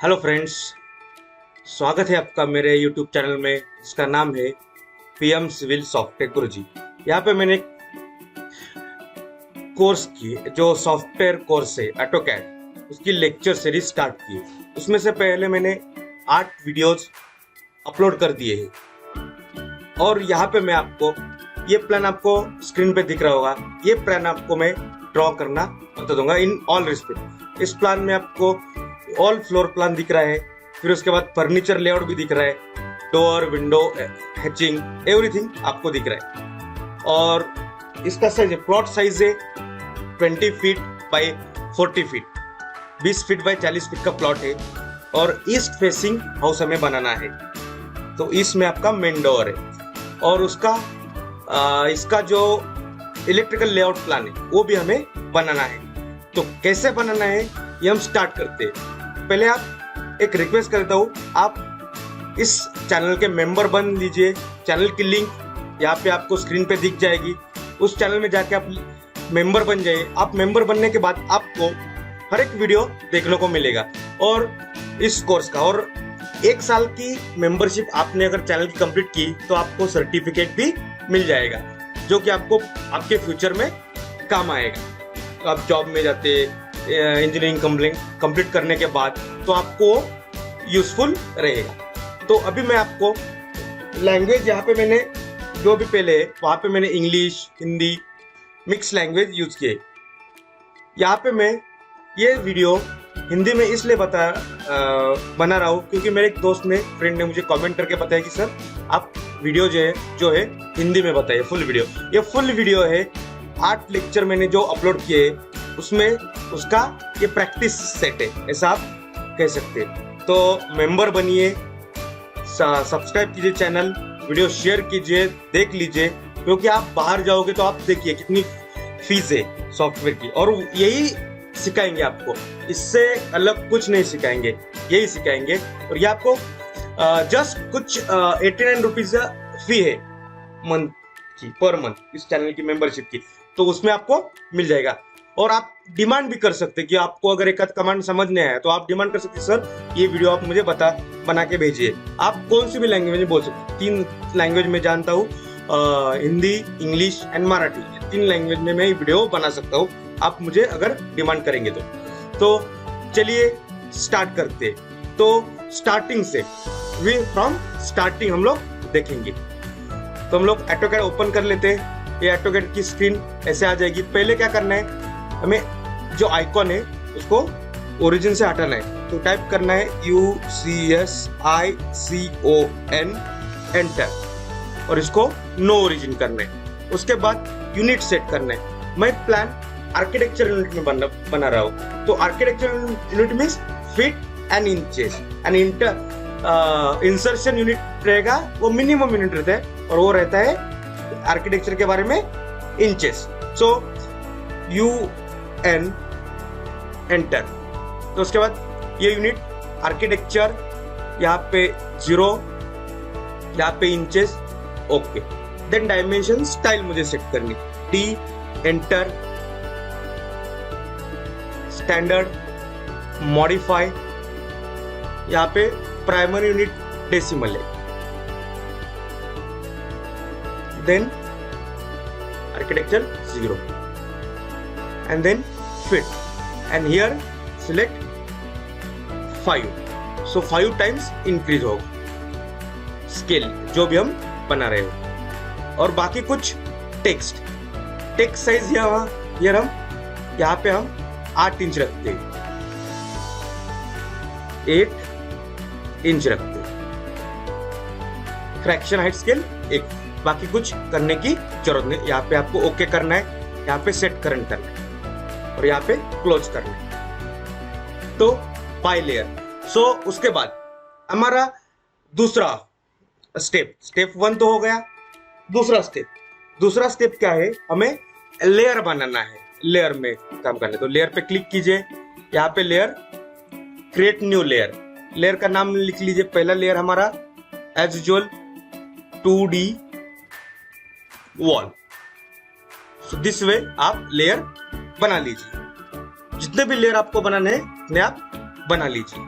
Hello friends, स्वागत है आपका मेरे यूट्यूब चैनल में जिसका नाम है पीएम सिविल सॉफ्टवेयर गुरुजी। यहाँ पे मैंने कोर्स की जो सॉफ्टवेयर कोर्स है ऑटोकैड, उसकी लेक्चर सीरीज स्टार्ट की। उसमें से पहले मैंने 8 वीडियोस अपलोड कर दिए हैं और यहाँ पे मैं आपको ये प्लान आपको स्क्रीन पे दिख रहा होगा। ये प्लान आपको मैं ड्रॉ करना बता दूंगा इन ऑल रिस्पेक्ट। इस प्लान में आपको ऑल फ्लोर प्लान दिख रहा है, फिर उसके बाद फर्नीचर लेआउट भी दिख रहा है, डोर, विंडो, हैचिंग, एवरीथिंग आपको दिख रहा है। और इसका साइज है, प्लॉट साइज है 20 feet by 40 feet, 20 feet by 40 feet का प्लॉट है और ईस्ट फेसिंग हाउस हमें बनाना है। तो ईस्ट में आपका मेन डोर है और उसका इसका जो इलेक्ट्रिकल लेआउट प्लान है वो भी हमें बनाना है। तो कैसे बनाना है ये हम स्टार्ट करते हैं। पहले आप एक रिक्वेस्ट करता हूँ, आप इस चैनल के मेंबर बन लीजिए। चैनल की लिंक यहाँ पे आपको स्क्रीन पे दिख जाएगी। उस चैनल में जाके आप मेंबर बन जाइए। आप मेंबर बनने के बाद आपको हर एक वीडियो देखने को मिलेगा और इस कोर्स का, और 1 साल की मेंबरशिप आपने अगर चैनल की कंप्लीट की तो आपको सर्टिफिकेट भी मिल जाएगा जो कि आपको आपके फ्यूचर में काम आएगा। आप जॉब में जाते, इंजीनियरिंग कंप्लीट करने के बाद तो आपको यूजफुल रहेगा। तो अभी मैं आपको लैंग्वेज, यहाँ पे मैंने जो भी पहले है वहाँ पे मैंने English, Hindi mix language use किए। यहाँ पे मैं ये वीडियो हिंदी में इसलिए बना रहा हूँ क्योंकि मेरे एक दोस्त ने, फ्रेंड ने मुझे कमेंट करके बताया कि सर आप वीडियो जो है हिंदी में बताइए फुल वीडियो। ये फुल वीडियो है, 8 लेक्चर मैंने जो अपलोड किए उसमें उसका ये प्रैक्टिस सेट है, ऐसा आप कह सकते हैं। तो मेंबर बनिए, सब्सक्राइब कीजिए चैनल, वीडियो शेयर कीजिए, देख लीजिए, क्योंकि आप बाहर जाओगे तो आप देखिए कितनी फीस है सॉफ्टवेयर की, और यही सिखाएंगे आपको, इससे अलग कुछ नहीं सिखाएंगे, यही सिखाएंगे। और ये आपको जस्ट कुछ 89 रुपीज फी है मंथ की, पर मंथ इस चैनल की मेंबरशिप की, तो उसमें आपको मिल जाएगा। और आप डिमांड भी कर सकते हैं कि आपको अगर एक आध कमांड समझ नहीं आया तो आप डिमांड कर सकते हैं, सर ये वीडियो आप मुझे बना के भेजिए। आप कौन सी भी लैंग्वेज में बोल सकते हैं। 3 लैंग्वेज में जानता हूँ, Hindi, English and Marathi, 3 language में मैं वीडियो बना सकता हूँ, आप मुझे अगर डिमांड करेंगे तो चलिए स्टार्ट करते हैं। तो स्टार्टिंग से फ्रॉम स्टार्टिंग हम लोग देखेंगे। तो हम लोग ऑटोकैड ओपन कर लेते हैं। ये ऑटोकैड की स्क्रीन ऐसे आ जाएगी। पहले क्या करना है, हमें जो आइकॉन है उसको ओरिजिन से हटाना है। तो टाइप करना है UCSICON, एंटर, और इसको नो ओरिजिन करना है। उसके बाद यूनिट सेट करना है। मैं प्लान आर्किटेक्चर यूनिट में बना रहा हूँ। तो architecture unit means feet and inches, and insertion unit रहेगा, वो मिनिमम यूनिट रहता है और वो रहता है आर्किटेक्चर के बारे में इंचेस। सो UN, एंटर। तो उसके बाद ये यूनिट आर्किटेक्चर, यहाँ पे 0, यहाँ पे inches, okay. Then dimension style मुझे सेट करनी, D, एंटर, स्टैंडर्ड, मॉडिफाई, यहाँ पे प्राइमरी यूनिट डेसिमल है, then architecture 0, and then fit, and here select 5, so 5 times increase होगा स्केल जो भी हम बना रहे हो। और बाकी कुछ टेक्स्ट साइज यहाँ पे हम 8 इंच रखते हैं, 8 इंच रखते हैं। फ्रैक्शन हाइट स्केल 1, बाकी कुछ करने की जरूरत नहीं। यहाँ पे आपको ओके करना है, यहाँ पे सेट करंट करना है और यहाँ पे क्लोज करना है। तो बाय लेयर। सो उसके बाद हमारा दूसरा स्टेप 1 तो हो गया। दूसरा स्टेप क्या है, हमें लेयर बनाना है, लेयर में काम करना है। तो लेयर पे क्लिक कीजिए, यहाँ पे layer, create new layer, layer का नाम लिख लीजिए। पहला लेयर हमारा as usual 2D wall. So this way आप लेयर बना लीजिए। जितने भी लेयर आपको बनाने हैं उतने आप बना लीजिए।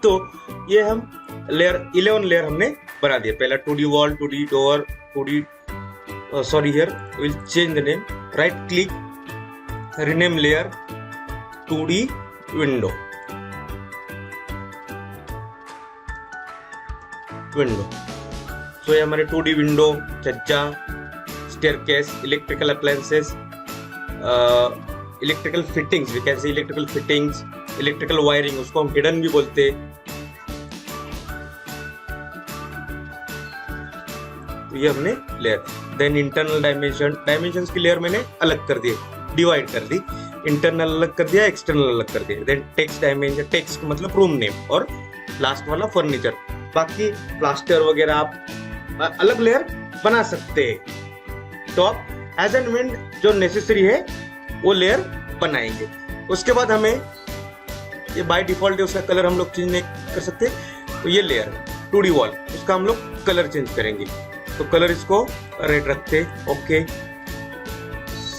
तो ये हम लेयर 11 लेयर हमने बना दिया। पहला 2D wall, 2D door, 2D sorry, here we'll change the name, right click, rename layer 2D window, so ये हमारे 2D विंडो, छज्जा, staircase, electrical appliances, electrical fittings, we can say electrical fittings, electrical wiring, उसको हम hidden भी बोलते हैं। तो ये हमने लेयर। देन इंटरनल डायमेंशंस की लेयर मैंने अलग कर दी, डिवाइड कर दी, इंटरनल अलग कर दिया, एक्सटर्नल अलग कर दिया। देन टेक्स्ट डायमेंशन, टेक्स्ट मतलब रूम नेम, और लास्ट वाला फर्नीचर। बाकी प्लास्टर वगैरह आप अलग लेयर बना सकते हैं। तो आप एज एंड व्हेन जो नेसेसरी है वो लेयर बनाएंगे। उसके बाद हमें ये बाय डिफॉल्ट है, उसका कलर हम लोग चेंज नहीं कर सकते। तो ये लेयर 2D वॉल, उसका हम लोग कलर चेंज करेंगे। तो कलर इसको रेड रखते, ओके।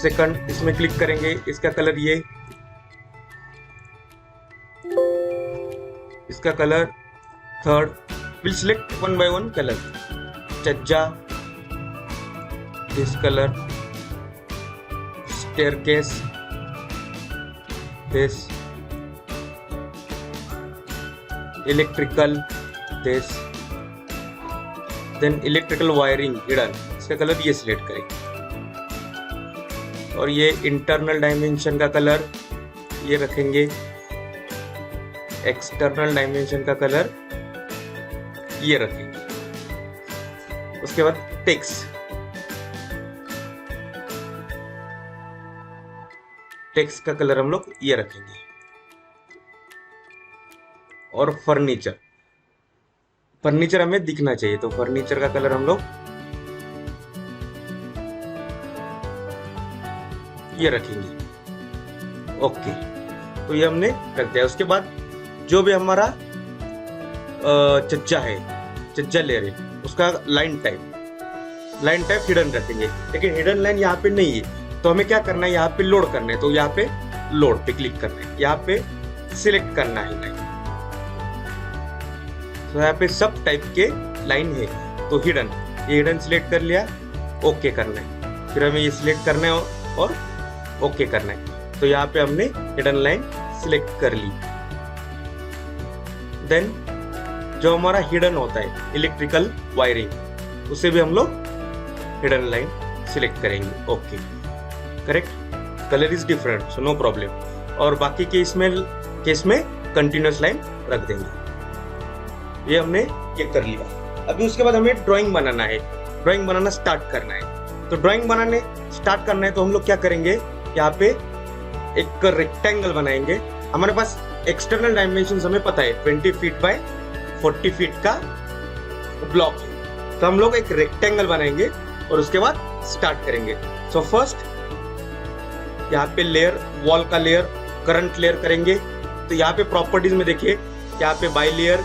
सेकंड इसमें क्लिक करेंगे, इसका कलर ये, इसका colour third. Will select 1 by 1 colour. छज्जा this colour, staircase this, electrical this, then electrical wiring hidden, इसका कलर ये सिलेक्ट करेंगे। और ये इंटरनल डायमेंशन का कलर ये रखेंगे, एक्सटर्नल डायमेंशन का कलर ये रखेंगे। उसके बाद टेक्स्ट का कलर हम लोग ये रखेंगे। और फर्नीचर हमें दिखना चाहिए, तो फर्नीचर का कलर हम लोग ये रखेंगे, ओके। तो ये हमने रख दिया। उसके बाद जो भी हमारा छज्जा है, छज्जा लेयर है, उसका लाइन टाइप हिडन रखेंगे। लेकिन हिडन लाइन यहाँ पे नहीं है, तो हमें क्या करना है, यहाँ पे लोड करना है। तो यहाँ पे लोड पे क्लिक करना है, यहाँ पे सिलेक्ट करना है लाइन। तो यहाँ पे सब टाइप के लाइन है, तो हिडन, ये हिडन सिलेक्ट कर लिया, ओके करना है। फिर हमें ये सिलेक्ट करना है और ओके करना है। तो यहाँ पे हमने हिडन लाइन सिलेक्ट कर ली। देन जो हमारा हिडन होता है इलेक्ट्रिकल वायरिंग, उसे भी हम लोग हिडन लाइन सिलेक्ट करेंगे, okay correct. Colour is different, so no problem. और बाकी केस में कंटिन्यूअस लाइन रख देंगे। ये हमने ये कर लिया। अभी उसके बाद हमें ड्राइंग बनाना है, ड्राइंग बनाना स्टार्ट करना है। तो ड्राइंग बनाने स्टार्ट करना है तो हम लोग क्या करेंगे, यहाँ पे एक रेक्टेंगल बनाएंगे। हमारे पास एक्सटर्नल डायमेंशन हमें पता है 20 फीट बाय 40 फीट का ब्लॉक है। तो हम लोग एक रेक्टेंगल बनाएंगे और उसके बाद स्टार्ट करेंगे। सो फर्स्ट यहाँ पे लेयर, वॉल का लेयर, करंट लेयर करेंगे। तो यहाँ पे प्रॉपर्टीज में देखिए, यहाँ पे बाय लेयर,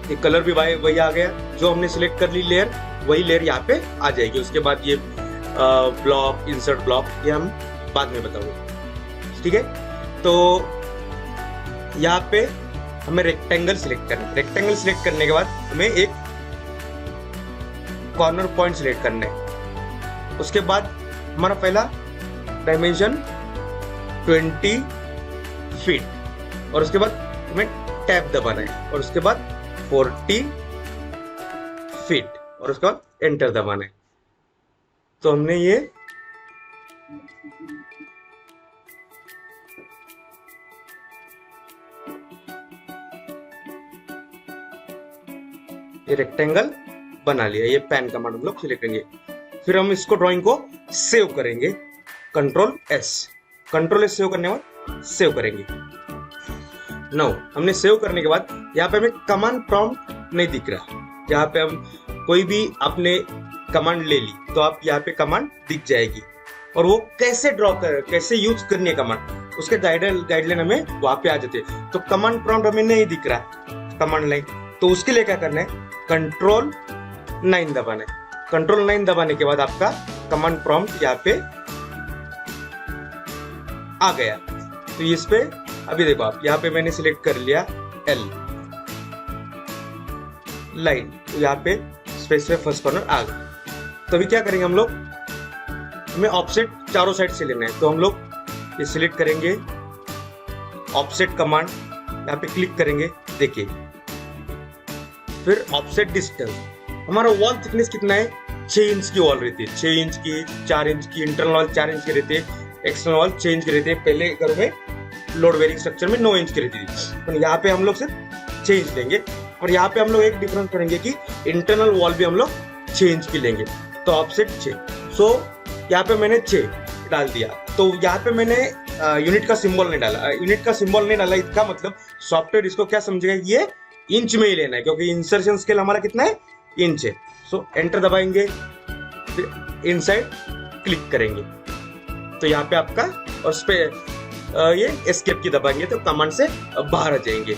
ये कलर भी बाय वही आ गया, जो हमने सिलेक्ट कर ली लेयर, वही लेयर यहाँ पे आ जाएगी। उसके बाद ये ब्लॉक, इंसर्ट ब्लॉक, ये हम बाद में बताऊंगे, ठीक है। तो यहाँ पे हमें रेक्टेंगल सिलेक्ट करना है। रेक्टेंगल सिलेक्ट करने के बाद हमें एक कॉर्नर पॉइंट सिलेक्ट करना है। उसके बाद हमारा पहला डायमेंशन 20 फीट, और उसके बाद हमें टैब दबाना है, और उसके बाद 40 फीट, और उसके बाद एंटर दबाना है। तो हमने ये रेक्टेंगल बना लिया। ये पेन कमांड हम लोग सिलेक्ट करेंगे। फिर हम इसको ड्राइंग को सेव करेंगे, कंट्रोल एस सेव करने के बाद सेव करेंगे। नो, हमने सेव करने के बाद यहाँ पे हमें कमांड प्रॉम्प्ट नहीं दिख रहा। यहाँ पे हम कोई भी आपने कमांड ले ली तो आप यहाँ पे कमांड दिख जाएगी, और वो कैसे ड्रॉ कर, कैसे यूज करनी है कमांड, उसके गाइडलाइन हमें वहां पे आ जाते हैं। तो कमांड प्रॉम्प्ट हमें नहीं दिख रहा, कमांड लाइन, तो उसके लिए क्या करना है, कंट्रोल 9 दबाना है। कंट्रोल 9 दबाने के बाद आपका कमांड प्रॉम्प्ट यहाँ पे आ गया। तो इस पे अभी देखो आप, यहाँ पे मैंने सिलेक्ट कर लिया L लाइन, यहाँ पे स्पेस में फर्स्ट कॉर्नर आ गया। तो अभी क्या करेंगे हम लोग, हमें ऑफसेट चारों साइड से लेना है, तो हम लोग ये सिलेक्ट करेंगे, ऑफसेट कमांड यहाँ पे क्लिक करेंगे, देखिए। फिर ऑफसेट डिस्टेंस, हमारा वॉल थिकनेस कितना है, 6 इंच की वॉल रहती है, 6 इंच की, 4 इंच की, इंटरनल वॉल 4 इंच की रहती है, एक्सटर्नल वॉल 6 इंच की रहती है। पहले घरों में लोड बेरिंग स्ट्रक्चर में 9 इंच की रहती थी, तो यहाँ पे हम लोग सिर्फ 6 इंच लेंगे। और यहाँ पे हम लोग एक डिफरेंस करेंगे कि इंटरनल वॉल भी हम लोग 6 इंच की लेंगे, तो ऑफसेट 6। सो यहाँ पे मैंने 6 डाल दिया। तो यहाँ पे मैंने यूनिट का सिंबल नहीं डाला, यूनिट का सिंबल नहीं डाला, इसका मतलब सॉफ्टवेयर इसको क्या समझेगा, ये इंच में ही लेना है, क्योंकि इंसर्शन स्केल हमारा कितना है, इंच है। सो एंटर दबाएंगे, फिर इनसाइड क्लिक करेंगे, तो यहाँ पे आपका, और उस पे ये एस्केप की दबाएंगे तो कमांड से बाहर आ जाएंगे।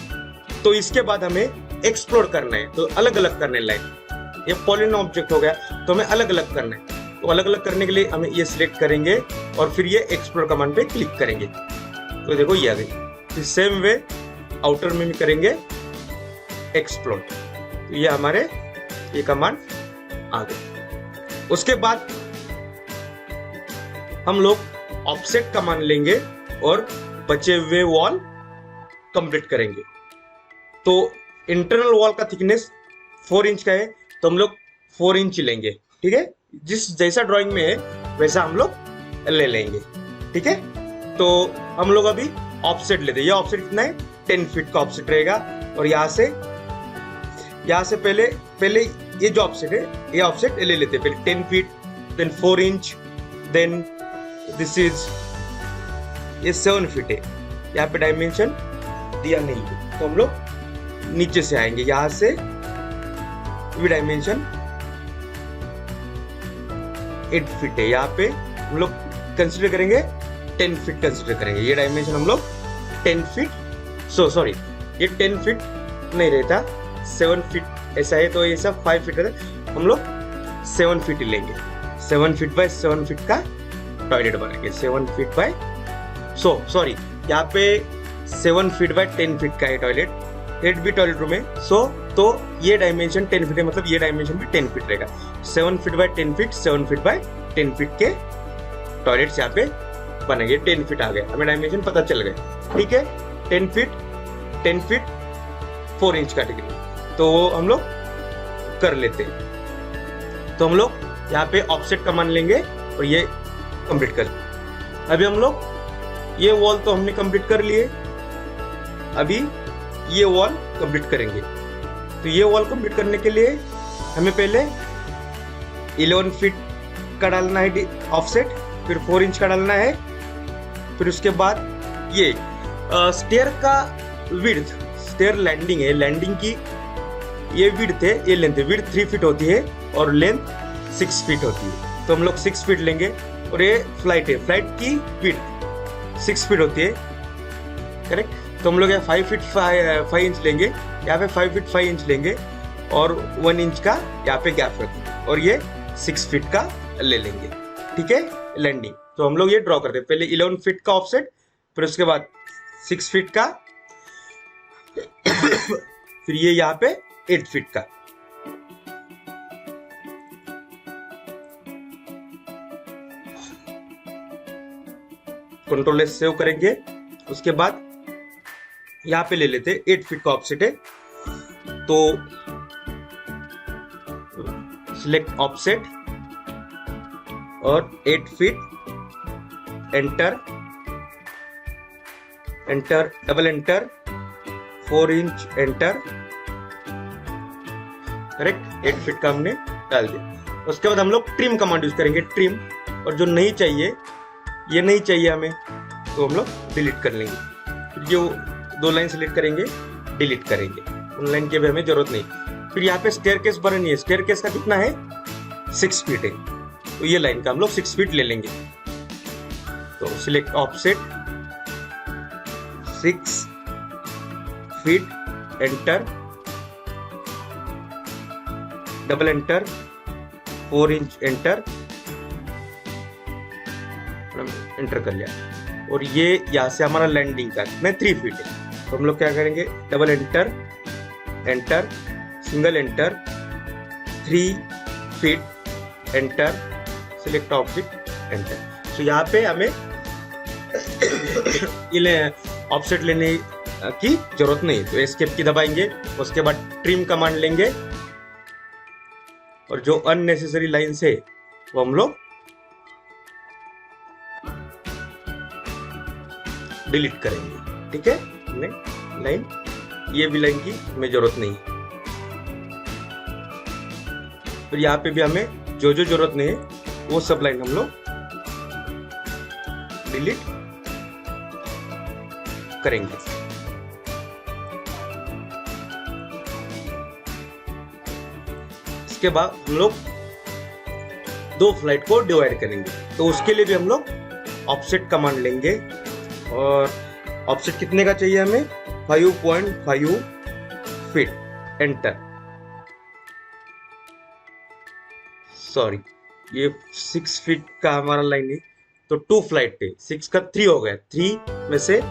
तो इसके बाद हमें एक्सप्लोर करना है, तो अलग अलग करने लाइन, ये पॉलीगॉन ऑब्जेक्ट हो गया, तो हमें अलग अलग करना है। तो अलग अलग करने के लिए हमें ये सिलेक्ट करेंगे और फिर ये एक्सप्लोर कमांड पे क्लिक करेंगे, तो देखो ये आ गई। सेम वे आउटर में भी करेंगे एक्सप्लोर, तो ये हमारे ये कमांड आ गई। उसके बाद हम लोग ऑफसेट कमांड लेंगे और बचे हुए वॉल कंप्लीट करेंगे। तो इंटरनल वॉल का थिकनेस 4 इंच का है, तो हम लोग 4 इंच लेंगे, ठीक है। जिस जैसा ड्राइंग में है वैसा हम लोग ले लेंगे, ठीक है। तो हम लोग अभी ऑफसेट लेते हैं, ये ऑफसेट कितना है, 10 फीट का ऑफसेट रहेगा। और यहाँ से पहले ये जो ऑफसेट है, ये ऑफसेट ले लेते हैं, पहले 10 feet, then 4 inch, then this is, ये 7 फीट है। यहाँ पे डायमेंशन दिया नहीं है, तो हम लोग नीचे से आएंगे, यहाँ से भी डायमेंशन 8 फीट है, यहाँ पे हम लोग कंसिडर करेंगे 10 फीट कंसिडर करेंगे। ये डायमेंशन हम लोग 10 फीट, सॉरी ये 10 फीट नहीं रहता, 7 फीट ऐसा है, तो ये सब 5 फीट रहता है, हम लोग 7 फीट ही लेंगे। 7 फीट बाय 7 फीट का टॉयलेट बनाएंगे, 7 फीट बाय, सॉरी यहाँ पे 7 फीट बाय 10 फीट का है टॉयलेट, 8 भी टॉयलेट रूम है। तो ये डायमेंशन 10 फीट है, मतलब ये डायमेंशन भी 10 फीट रहेगा। 7 feet by 10 feet, 7 feet by 10 feet के टॉयलेट्स यहाँ पे बनेंगे। 10 फीट आ गए, हमें डायमेंशन पता चल गए, ठीक है। 10 फीट 4 इंच का डिग्री, तो वो हम लोग कर लेते हैं। तो हम लोग यहाँ पे ऑफसेट कमांड लेंगे और ये कंप्लीट कर। अभी हम लोग ये वॉल तो हमने कंप्लीट कर लिए, अभी ये वॉल कंप्लीट करेंगे। तो ये वॉल कंप्लीट करने के लिए हमें पहले 11 फीट का डालना है ऑफसेट, फिर 4 इंच का डालना है, फिर उसके बाद ये स्टेयर का विड्थ, स्टेयर लैंडिंग है, लैंडिंग की ये विड्थ है, ये लेंथ है। विड्थ 3 फीट होती है और लेंथ 6 फीट होती है, तो हम लोग 6 फीट लेंगे। और ये फ्लाइट है, फ्लाइट की विड्थ 6 फीट होती है, करेक्ट। तो हम लोग यहाँ 5 फीट 5 इंच लेंगे, यहाँ पे 5 फीट 5 इंच लेंगे और 1 इंच का यहाँ पे गैप रखेंगे, और ये 6 फीट का ले लेंगे, ठीक है, लैंडिंग। तो हम लोग ये ड्रॉ करते हैं, पहले 11 फीट का ऑफसेट, फिर उसके बाद 6 फीट का, फिर ये यहाँ पे 8 फीट का। कंट्रोल एस सेव करेंगे। उसके बाद यहाँ पे ले लेते हैं 8 फीट का ऑफसेट है, तो सिलेक्ट ऑफसेट और 8 feet, enter, double enter, 4 inch enter, correct. 8 feet का हमने डाल दिया। उसके बाद हम लोग ट्रिम कमांड यूज करेंगे, ट्रिम, और जो नहीं चाहिए, ये नहीं चाहिए हमें, तो हम लोग डिलीट कर लेंगे। फिर ये 2 लाइन सिलेक्ट करेंगे, डिलीट करेंगे, उन लाइन की भी हमें जरूरत नहीं। फिर यहाँ पे स्टेयरकेस बनानी है, स्टेयरकेस का कितना है, 6 फीट है, तो ये लाइन का हम लोग 6 फीट ले लेंगे। तो select offset 6 feet, enter, double enter, 4 inch enter, enter कर लिया। और ये यहाँ से हमारा लैंडिंग का कितना 3 फीट है, तो हम लोग क्या करेंगे, double enter, enter, single enter, 3 feet enter, select object enter. तो यहाँ पे हमें ऑफसेट लेने की जरूरत नहीं, तो एस्केप की दबाएंगे, उसके बाद ट्रिम कमांड लेंगे और जो अननेसेसरी लाइन्स है वो हम लोग डिलीट करेंगे। ठीक है, हमें लाइन, ये भी लाइन की हमें जरूरत नहीं। फिर यहाँ पे भी हमें जो जो जरूरत नहीं है वो सब लाइन हम लोग डिलीट करेंगे। इसके बाद हम लोग 2 फ्लाइट को डिवाइड करेंगे, तो उसके लिए भी हम लोग ऑफसेट कमांड लेंगे और ऑफसेट कितने का चाहिए हमें, 5.5 फीट, एंटर। सॉरी, ये 6 फीट का हमारा लाइन है, तो 2 फ्लाइट है, 6 का 3 हो गया, 3 में से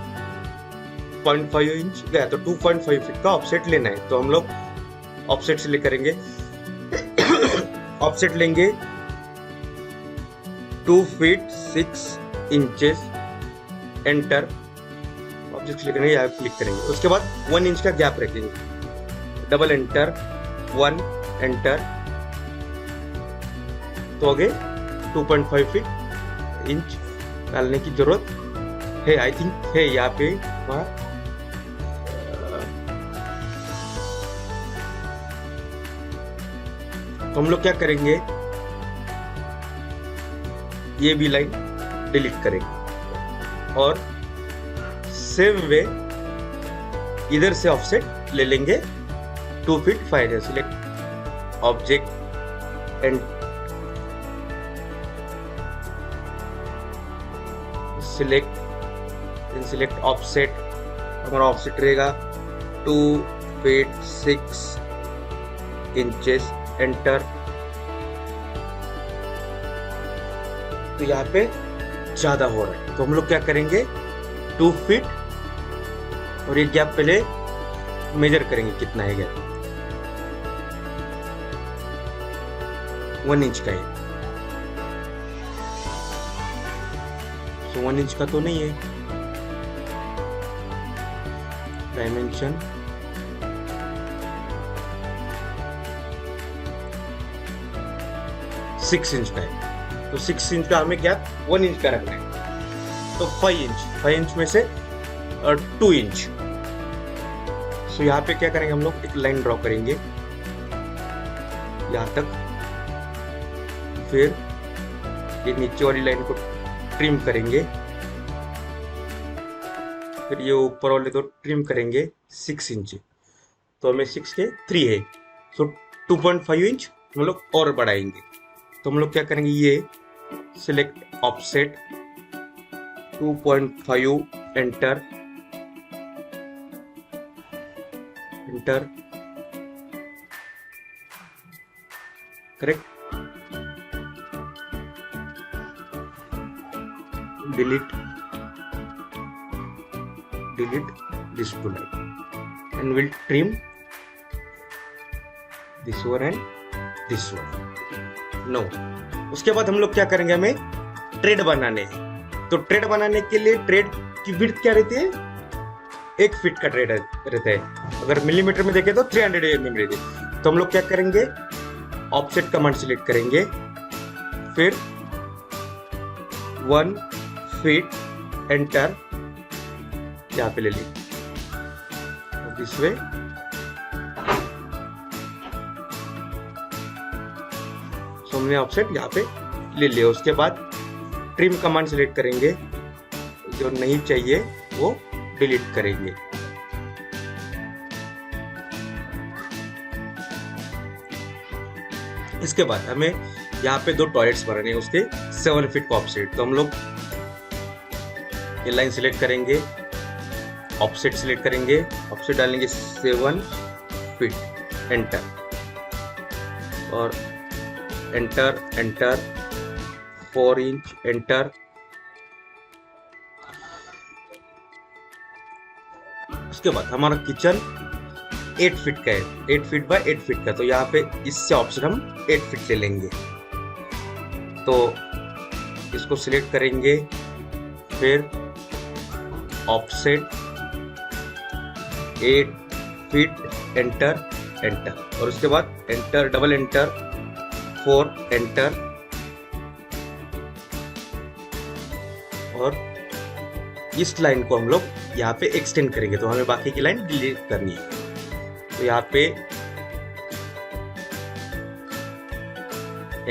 0.5 इंच गया, तो 2.5 फीट का ऑफसेट लेना है। तो हम लोग ऑफसेट से ले करेंगे, ऑफसेट लेंगे 2 feet 6 inches, enter, object click करेंगे, यहाँ क्लिक करेंगे। उसके बाद 1 इंच का गैप रखेंगे, डबल एंटर, 1 एंटर, तो आगे 2.5 फीट इंच डालने की जरूरत है, आई थिंक है यहाँ पे। तो हम लोग क्या करेंगे, ये भी लाइन डिलीट करेंगे और सेम वे इधर से ऑफसेट ले लेंगे 2 feet 5। Select object and select offset, हमारा ऑफसेट रहेगा 2 फीट 6 इंचेस, एंटर। तो यहाँ पे ज्यादा हो रहा है, तो हम लोग क्या करेंगे, 2 फीट और ये गैप पहले मेजर करेंगे कितना है गैप, 1 इंच का है, तो 1 इंच का तो नहीं है, डायमेंशन सिक्स इंच का है, तो 6 इंच का हमें गैप 1 इंच का रखना है, तो 5 इंच में से 2 इंच। सो यहाँ पे क्या करेंगे, हम लोग एक लाइन ड्रॉ करेंगे यहाँ तक, फिर ये नीचे वाली लाइन को ट्रिम करेंगे, फिर ये ऊपर वाले तो ट्रिम करेंगे 6 इंच, तो हमें 6 के 3 है, सो 2.5 इंच हम लोग और बढ़ाएंगे। तो हम लोग क्या करेंगे, ये select offset 2.5, enter, enter, correct, delete this two line and we'll trim this one and this one. No. उसके बाद हम लोग क्या करेंगे, हमें ट्रेड बनाने हैं, तो ट्रेड बनाने के लिए ट्रेड की विड्थ क्या रहती है, 1 फीट का ट्रेड रहता है, अगर मिलीमीटर में देखें तो 300 mm रहती है। तो हम लोग क्या करेंगे, ऑफसेट कमांड सिलेक्ट करेंगे, फिर 1 फीट, एंटर, यहाँ पे ले ली दिस वे, सो हमने ऑफसेट यहाँ पे ले लिया। उसके बाद ट्रिम कमांड सिलेक्ट करेंगे, जो नहीं चाहिए वो डिलीट करेंगे। इसके बाद हमें यहाँ पे 2 टॉयलेट्स बनाने हैं, उसके 7 फीट का ऑफसेट, तो हम लोग ये लाइन सिलेक्ट करेंगे, ऑफसेट सिलेक्ट करेंगे, ऑफसेट डालेंगे 7 फीट, एंटर, और एंटर, एंटर, 4 इंच, एंटर, उसके बाद हमारा किचन 8 फीट का है, 8 फीट बाय 8 फीट का, तो यहाँ पे इससे ऑप्शन हम 8 फीट ले लेंगे। तो इसको सिलेक्ट करेंगे, फिर ऑफसेट 8 फीट, एंटर एंटर, और उसके बाद एंटर, डबल एंटर, 4 एंटर, और इस लाइन को हम लोग यहाँ पे एक्सटेंड करेंगे। तो हमें बाकी की लाइन डिलीट करनी है, तो यहाँ पे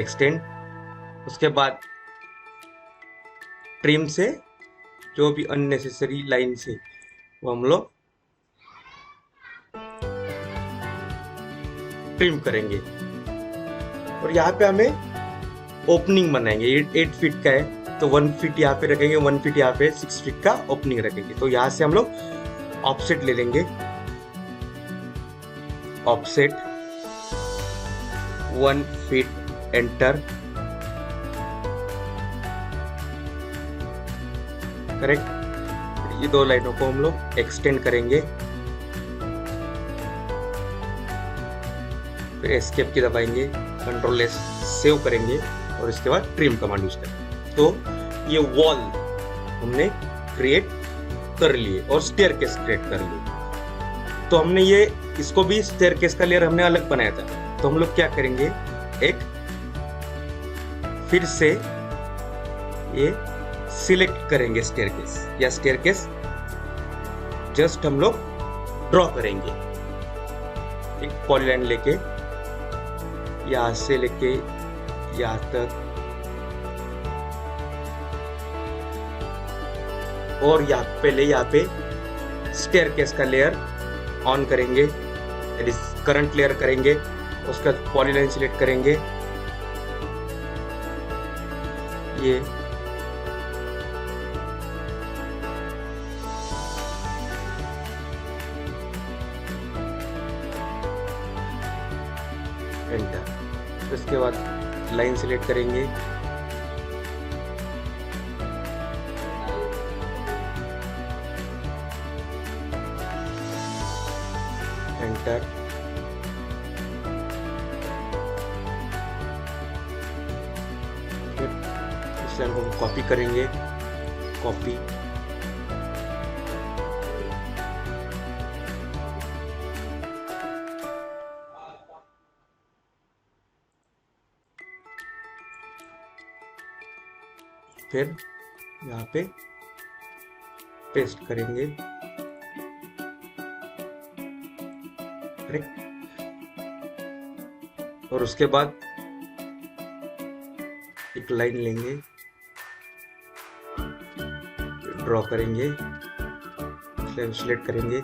एक्सटेंड, उसके बाद ट्रिम से जो भी अननेसेसरी लाइन से वो हम लोग ट्रिम करेंगे। और यहाँ पे हमें ओपनिंग बनाएंगे, 8 फीट का है तो 1 फीट यहाँ पे रखेंगे, 1 फीट यहाँ पे 6 फीट का ओपनिंग रखेंगे। तो यहाँ से हम लोग ऑफसेट ले लेंगे, ऑफसेट 1 फीट, एंटर, करेक्ट। ये दो लाइनों को हम लोग एक्सटेंड करेंगे, फिर एस्केप की दबाएंगे, कंट्रोल एस सेव करेंगे, और इसके बाद ट्रिम कमांड यूज करेंगे। तो ये वॉल हमने क्रिएट कर लिए और स्टेयरकेस क्रिएट कर लिए। तो हमने ये इसको भी स्टेयरकेस का लेयर हमने अलग बनाया था। तो हम लोग क्या करेंगे, एक फिर से ये सिलेक्ट करेंगे स्टेयरकेस, या स्टेयरकेस जस्ट हम लोग ड्रॉ करेंगे। एक पॉलीलाइन लेके यहां से लेके यहां तक, और यहाँ पे स्टेयरकेस का लेयर ऑन करेंगे, करंट लेयर करेंगे, उसका पॉलीलाइन सिलेक्ट करेंगे, ये एंटर। उसके बाद लाइन सिलेक्ट करेंगे, एंटर, फिर इस लाइन को कॉपी करेंगे, कॉपी, फिर यहाँ पे पेस्ट करेंगे, और उसके बाद एक लाइन लेंगे, ड्रॉ करेंगे, सिलेक्ट करेंगे,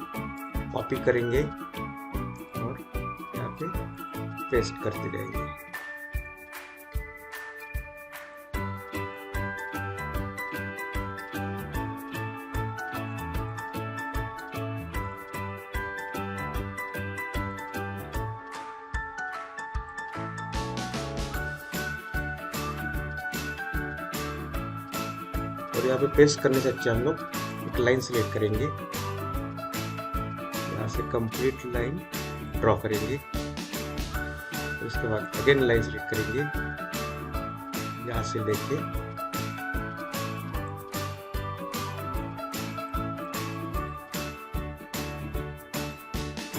कॉपी करेंगे, और यहाँ पे पेस्ट करते जाएंगे। और यहाँ पे पेस्ट करने से अच्छा हम लोग एक लाइन सिलेक्ट करेंगे, यहाँ से कंप्लीट लाइन ड्रॉ करेंगे, उसके बाद अगेन लाइन सिलेक्ट करेंगे, यहाँ से लेके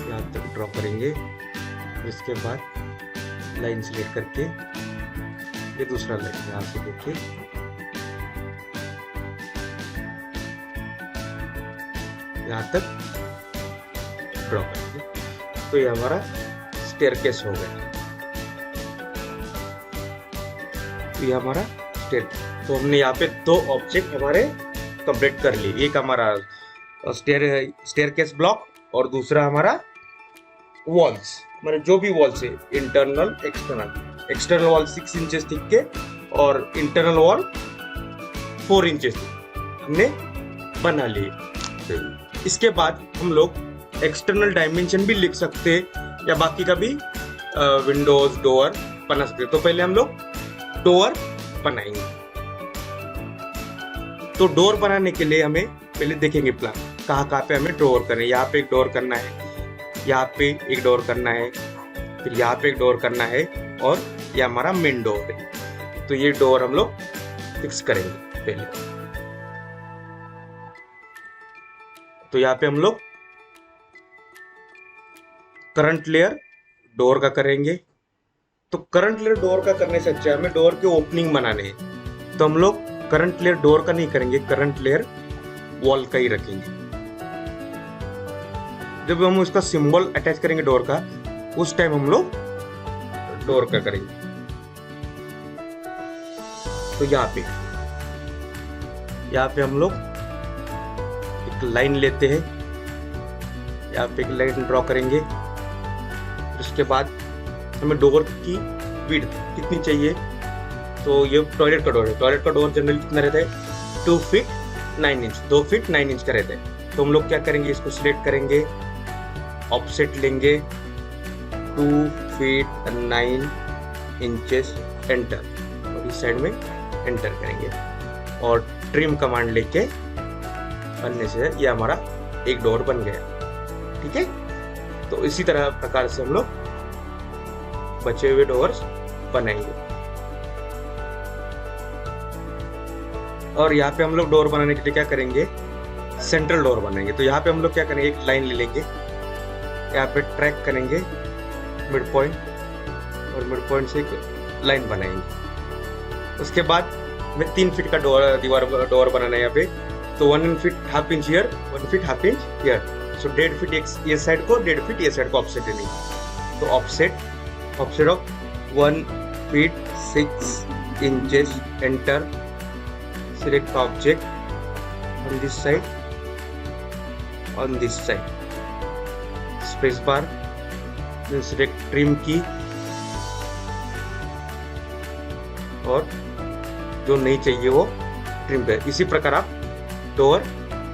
यहाँ तक ड्रॉ करेंगे। इसके बाद लाइन सिलेक्ट करके ये दूसरा लाइन यहाँ से लेके यहाँ तक ड्रॉ करेंगे। तो ये हमारा स्टेयरकेस हो गया। तो ये हमारा तो हमने यहाँ पे दो ऑब्जेक्ट हमारे कंप्लीट कर लिए। एक हमारा स्टेयरकेस ब्लॉक और दूसरा हमारा वॉल्स, मतलब जो भी वॉल्स है, internal external wall 6 inches thick के और इंटरनल वॉल 4 इंचेस हमने बना लिए। इसके बाद हम लोग एक्सटर्नल डायमेंशन भी लिख सकते हैं या बाकी का भी विंडोज डोर बना सकते हैं। तो पहले हम लोग डोर बनाएंगे। तो डोर बनाने के लिए हमें पहले देखेंगे प्लान। कहाँ कहाँ पे हमें डोर करना है। यहाँ पे एक डोर करना है, यहाँ पे एक डोर करना है, फिर यहाँ पे एक डोर करना है, और ये हमारा मेन डोर है। तो ये डोर हम लोग फिक्स करेंगे पहले। तो यहाँ पे हम लोग करंट लेयर डोर का करेंगे। तो करंट लेयर डोर का करने से अच्छा हमें डोर के ओपनिंग बनाने हैं, तो हम लोग करंट लेयर डोर का नहीं करेंगे, करंट लेयर वॉल का ही रखेंगे। जब हम उसका सिंबल अटैच करेंगे डोर का, उस टाइम हम लोग डोर का करेंगे। तो यहाँ पे हम लोग एक लाइन लेते हैं, यहाँ पे एक लाइन ड्रॉ करेंगे। उसके बाद हमें डोर की विड्थ कितनी चाहिए, तो ये टॉयलेट का डोर है। टॉयलेट का डोर जनरली कितना रहता है, 2 फीट 9 इंच, 2 फीट 9 इंच का रहता है। तो हम लोग क्या करेंगे, इसको सिलेक्ट करेंगे, ऑफसेट लेंगे 2 फीट 9 इंचेस, एंटर, और इस साइड में एंटर करेंगे, और ट्रिम कमांड लेके बनने से ये हमारा एक डोर बन गया। ठीक है, तो इसी तरह प्रकार से हम लोग बचे हुए डोर्स बनाएंगे। और यहाँ पे हम लोग डोर बनाने के लिए क्या करेंगे, सेंट्रल डोर बनाएंगे। तो यहाँ पे हम लोग क्या करेंगे, एक लाइन ले लेंगे, यहाँ पे ट्रैक करेंगे मिड पॉइंट, और मिड पॉइंट से एक लाइन बनाएंगे। उसके बाद हमें 3 फीट का डोर बनाना है यहाँ पे। तो 1 feet half inch here, 1 feet half inch here. So 1.5 feet ये साइड को, 1.5 फीट ये साइड को ऑफसेट देंगे। तो offset of 1 feet 6 inches, enter, select object on this side, on this side, space bar, then select trim key, और जो नहीं चाहिए वो ट्रिम कर। इसी प्रकार आप डोर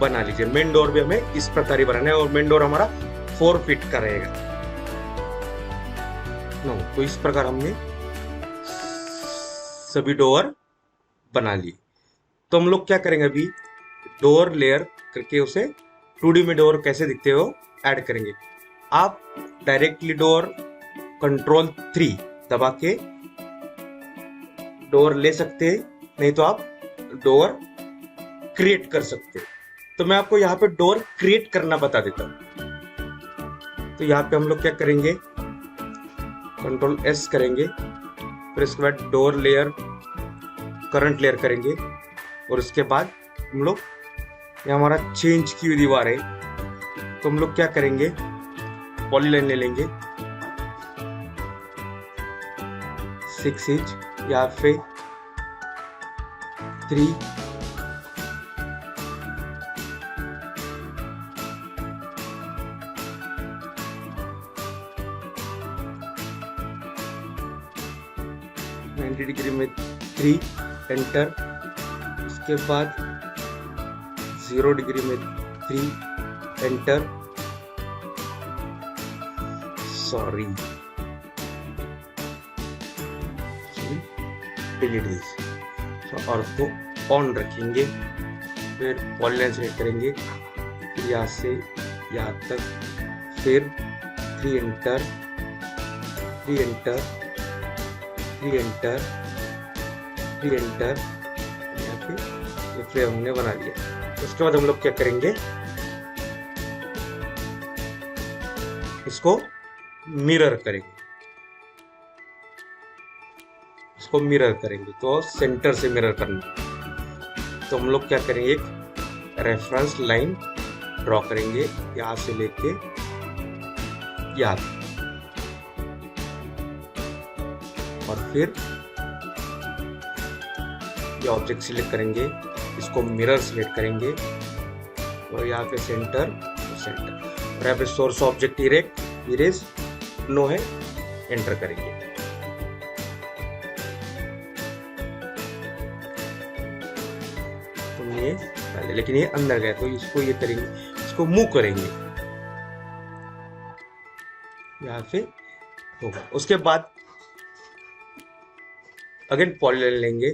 बना लीजिए। मेन डोर भी हमें इस प्रकार ही बनाना है, और मेन डोर हमारा 4 फीट का रहेगा। तो इस प्रकार हमने सभी डोर बना लिए। तो हम लोग क्या करेंगे, अभी डोर लेयर करके उसे 2D में डोर कैसे दिखते हो ऐड करेंगे। आप डायरेक्टली डोर कंट्रोल 3 दबा के डोर ले सकते हैं, नहीं तो आप डोर क्रिएट कर सकते हैं। तो मैं आपको यहाँ पे डोर क्रिएट करना बता देता हूँ। तो यहाँ पे हम लोग क्या करेंगे, कंट्रोल S करेंगे, फिर इसके बाद डोर लेयर करंट लेयर करेंगे, और उसके बाद हम लोग ये हमारा 6 इंच की हुई दीवार है, तो हम लोग क्या करेंगे, पॉलीलाइन ले लेंगे 6 इंच, यहाँ पे 3, डिग्री में 3, एंटर। उसके बाद 0 डिग्री में 3, एंटर। Sorry, delete this. और तो ऑन रखेंगे, फिर पॉलीलाइन सेलेक्ट करेंगे, फिर यहाँ से यहाँ तक, फिर 3 एंटर, 3 एंटर, 3 एंटर, 3 एंटर। यहाँ पे ये फ्रेम हमने बना लिया। उसके बाद हम लोग क्या करेंगे, इसको मिरर करेंगे, इसको मिरर करेंगे। तो सेंटर से मिरर करना। तो हम लोग क्या करेंगे, एक रेफरेंस लाइन ड्रॉ करेंगे, यहाँ से लेके यहाँ, और फिर ये ऑब्जेक्ट सिलेक्ट करेंगे, इसको मिरर सिलेक्ट करेंगे, और यहाँ पे सेंटर, सेंटर, और यहाँ पे सोर्स ऑब्जेक्ट इरेज नो है, एंटर करेंगे। तो ये लेकिन ये अंदर गया, तो इसको ये करेंगे, इसको मूव करेंगे, यहाँ से होगा। उसके बाद अगेन पॉलीलाइन लेंगे,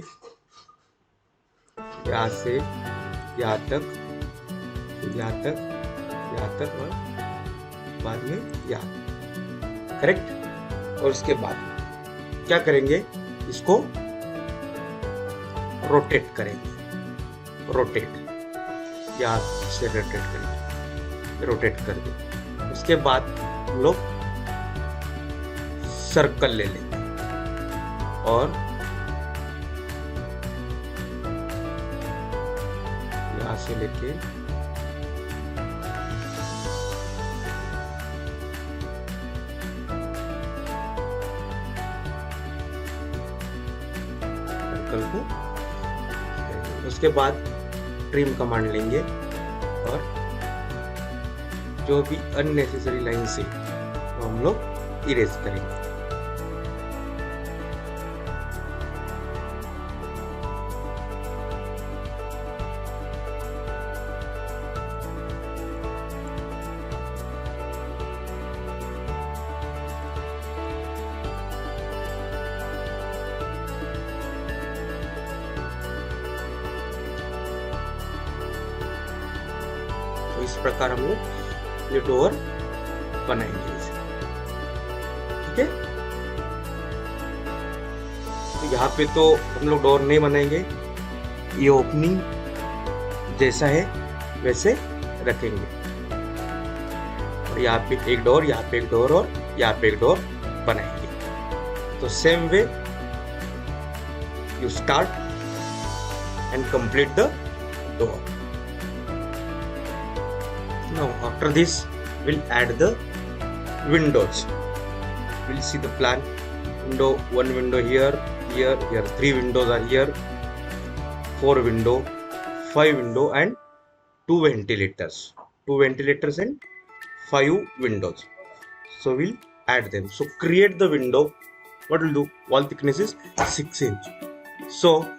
यहाँ से यहाँ तक, यहाँ तक और बाद में यहाँ, करेक्ट। और उसके बाद क्या करेंगे, इसको रोटेट करेंगे, रोटेट, यहाँ से रोटेट करेंगे, रोटेट कर दें। उसके बाद हम लोग सर्कल ले लेंगे और यहाँ से लेके सर्कल को, उसके बाद ट्रिम कमांड लेंगे और जो भी अननेसेसरी लाइन से तो हम लोग इरेज करेंगे। तो इस प्रकार हम लोग ये डोर बनाएंगे इसे, ठीक है। तो यहाँ पे तो हम लोग डोर नहीं बनाएंगे, ये ओपनिंग जैसा है वैसे रखेंगे। और यहाँ पे एक डोर, यहाँ पे एक डोर और यहाँ पे एक डोर बनाएंगे। तो same way you start and complete the door. Now after this we'll add the windows. We'll see the plan. Window, one window here, here, here. 3 windows are here. 4 window, 5 window and 2 ventilators. 2 ventilators and 5 windows. So we'll add them. So create the window. What we'll do? Wall thickness is 6 inch. So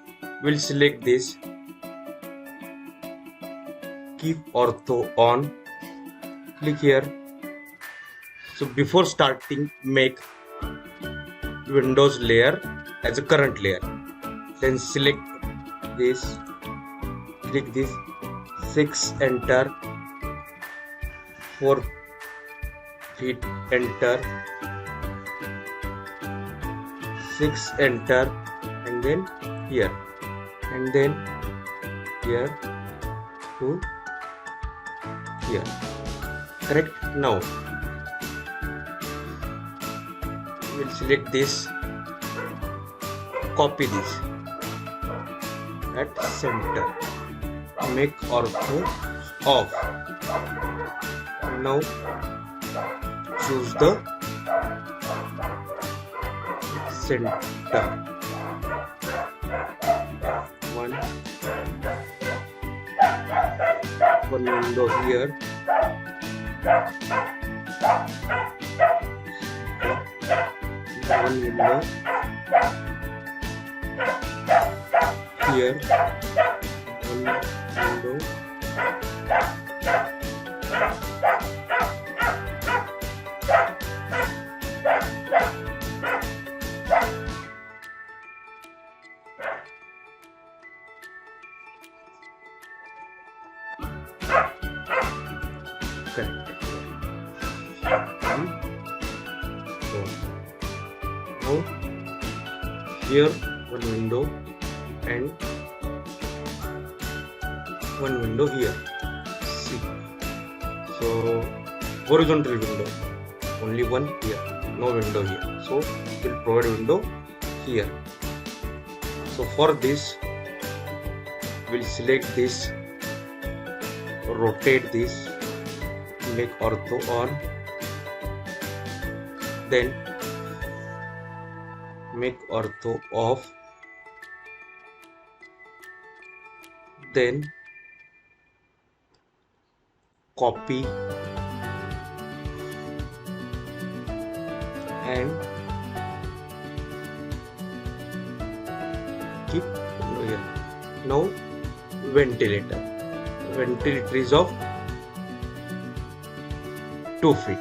we'll select this, keep ortho on, click here. So before starting, make windows layer as a current layer, then select this, click this, 6 enter, 4 feet enter, 6 enter, and then here, and then here to here, correct. Now we'll select this, copy this at center, make ortho off. Now choose the center, one window here, one window here, one window correct. Now here one window and one window here. See, so horizontal window, only one here, no window here. So we'll provide window here. So for this we'll select this, rotate this, make ortho on, then make ortho off, then copy and keep here. Now ventilator, ventilator is of 2 feet.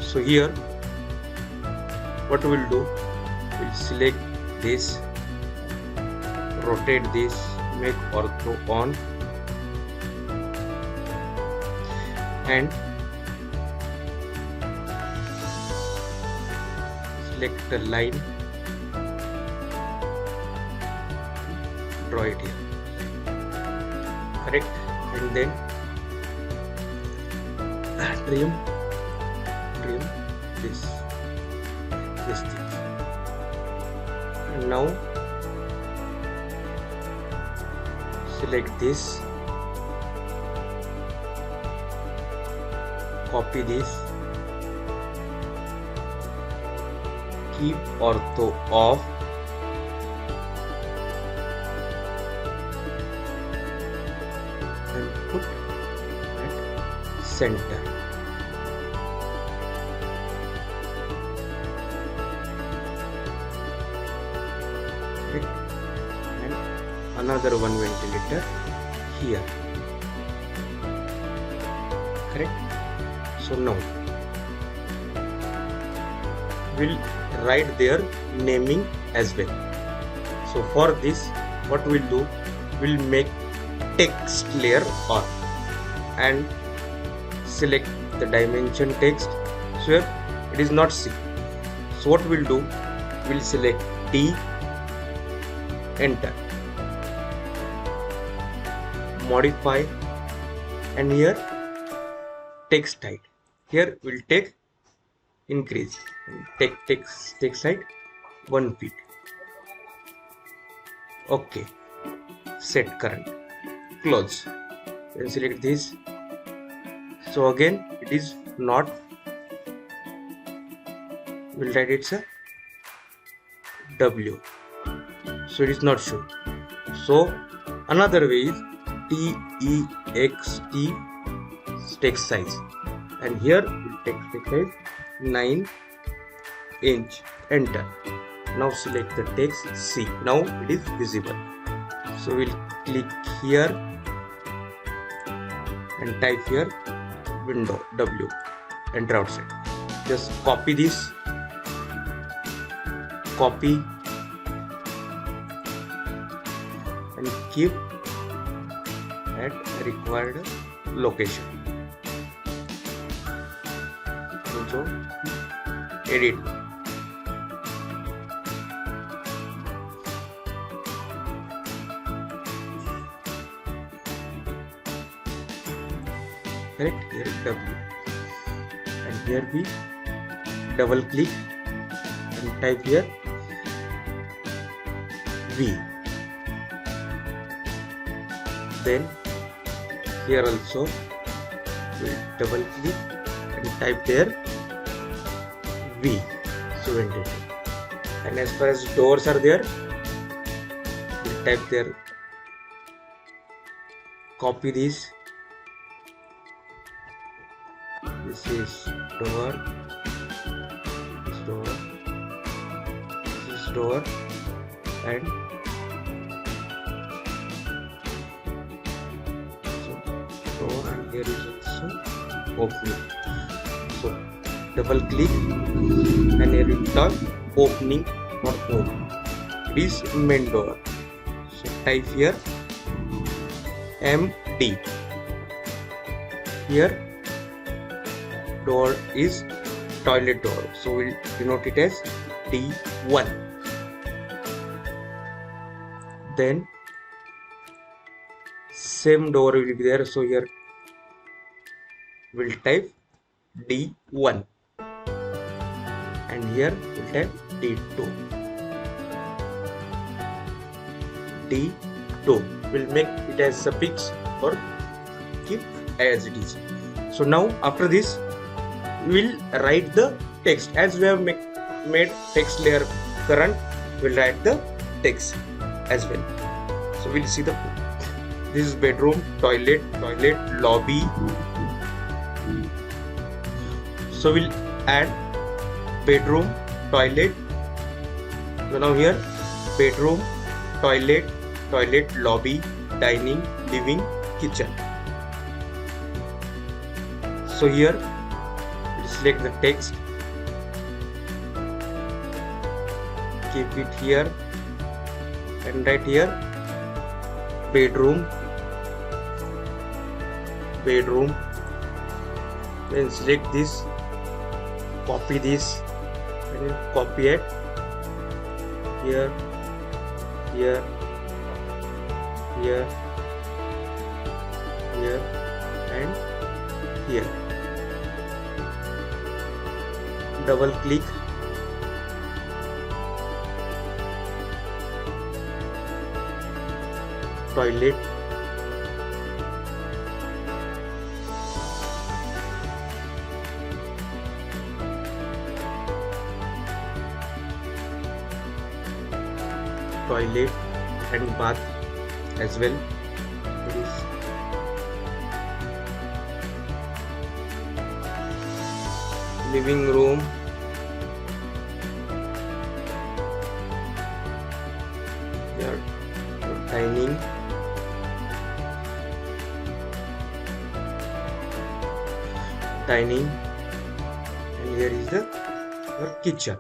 So here what we'll do, we'll select this, rotate this, make ortho on, and select a line, draw it here, correct, and then trim this thing, and now select this, copy this, keep ortho off, and put at center. And another one ventilator here, correct. So now we'll write their naming as well. So for this, what we'll do, we'll make text layer on and select the dimension text. So here it is not C. So what we'll do, we'll select D, enter, modify, and here text height. Here we'll take increase, take text height 1 feet. Okay, set current, close, and select this. So again it is not, we'll write it's a W, so it is not shown. So another way is TEXT text size, and here we'll take text size 9 inch, enter. Now select the text C. Now it is visible. So we'll click here and type here window W, enter outside. Just copy this, copy, and keep at required location. Also edit. Correct, here is W, and here we double click and type here V. Then here also we double click and type there V. So enter. And as far as doors are there, we type there, copy this. This is door, this door, this is door, and so door, and here is also opening. So double click and here it type opening or open. It is main door. So type here MD. Here door is toilet door, so we'll denote it as D1. Then same door will be there, so here we'll type D1, and here we'll type D2. D2 will make it as suffix or keep as it is. So now after this, we'll write the text. As we have made text layer current, we'll write the text as well. So we'll see the, this is bedroom, toilet, lobby. So we'll add bedroom, toilet. So now here bedroom, toilet, lobby, dining, living, kitchen. So here select the text, keep it here, and write here bedroom, then select this, copy this, and then copy it here, here, here, here, and here. Double click, toilet, toilet and bath as well. It is living room, here dining, and here is the your kitchen.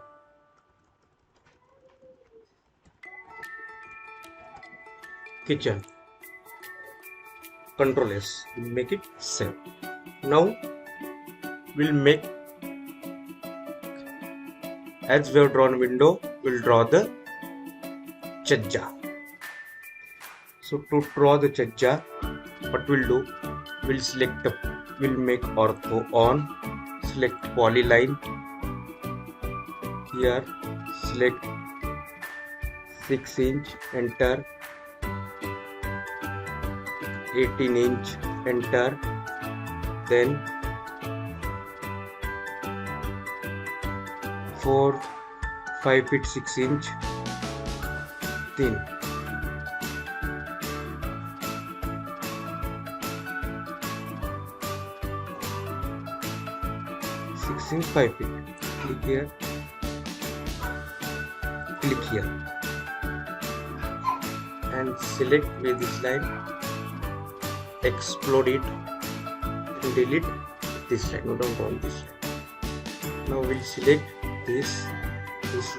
Control S will make it same. Now we'll make, as we have drawn window, we'll draw the chajja. So to draw the chajja, what we'll do, we'll make ortho on, select polyline, here select 6 inch, enter, 18 inch, enter, then 4, 5 feet 6 inch, thin, in 5 feet. Click here, and select with this line, explode it, and delete this line. No, don't want this line. Now we'll select this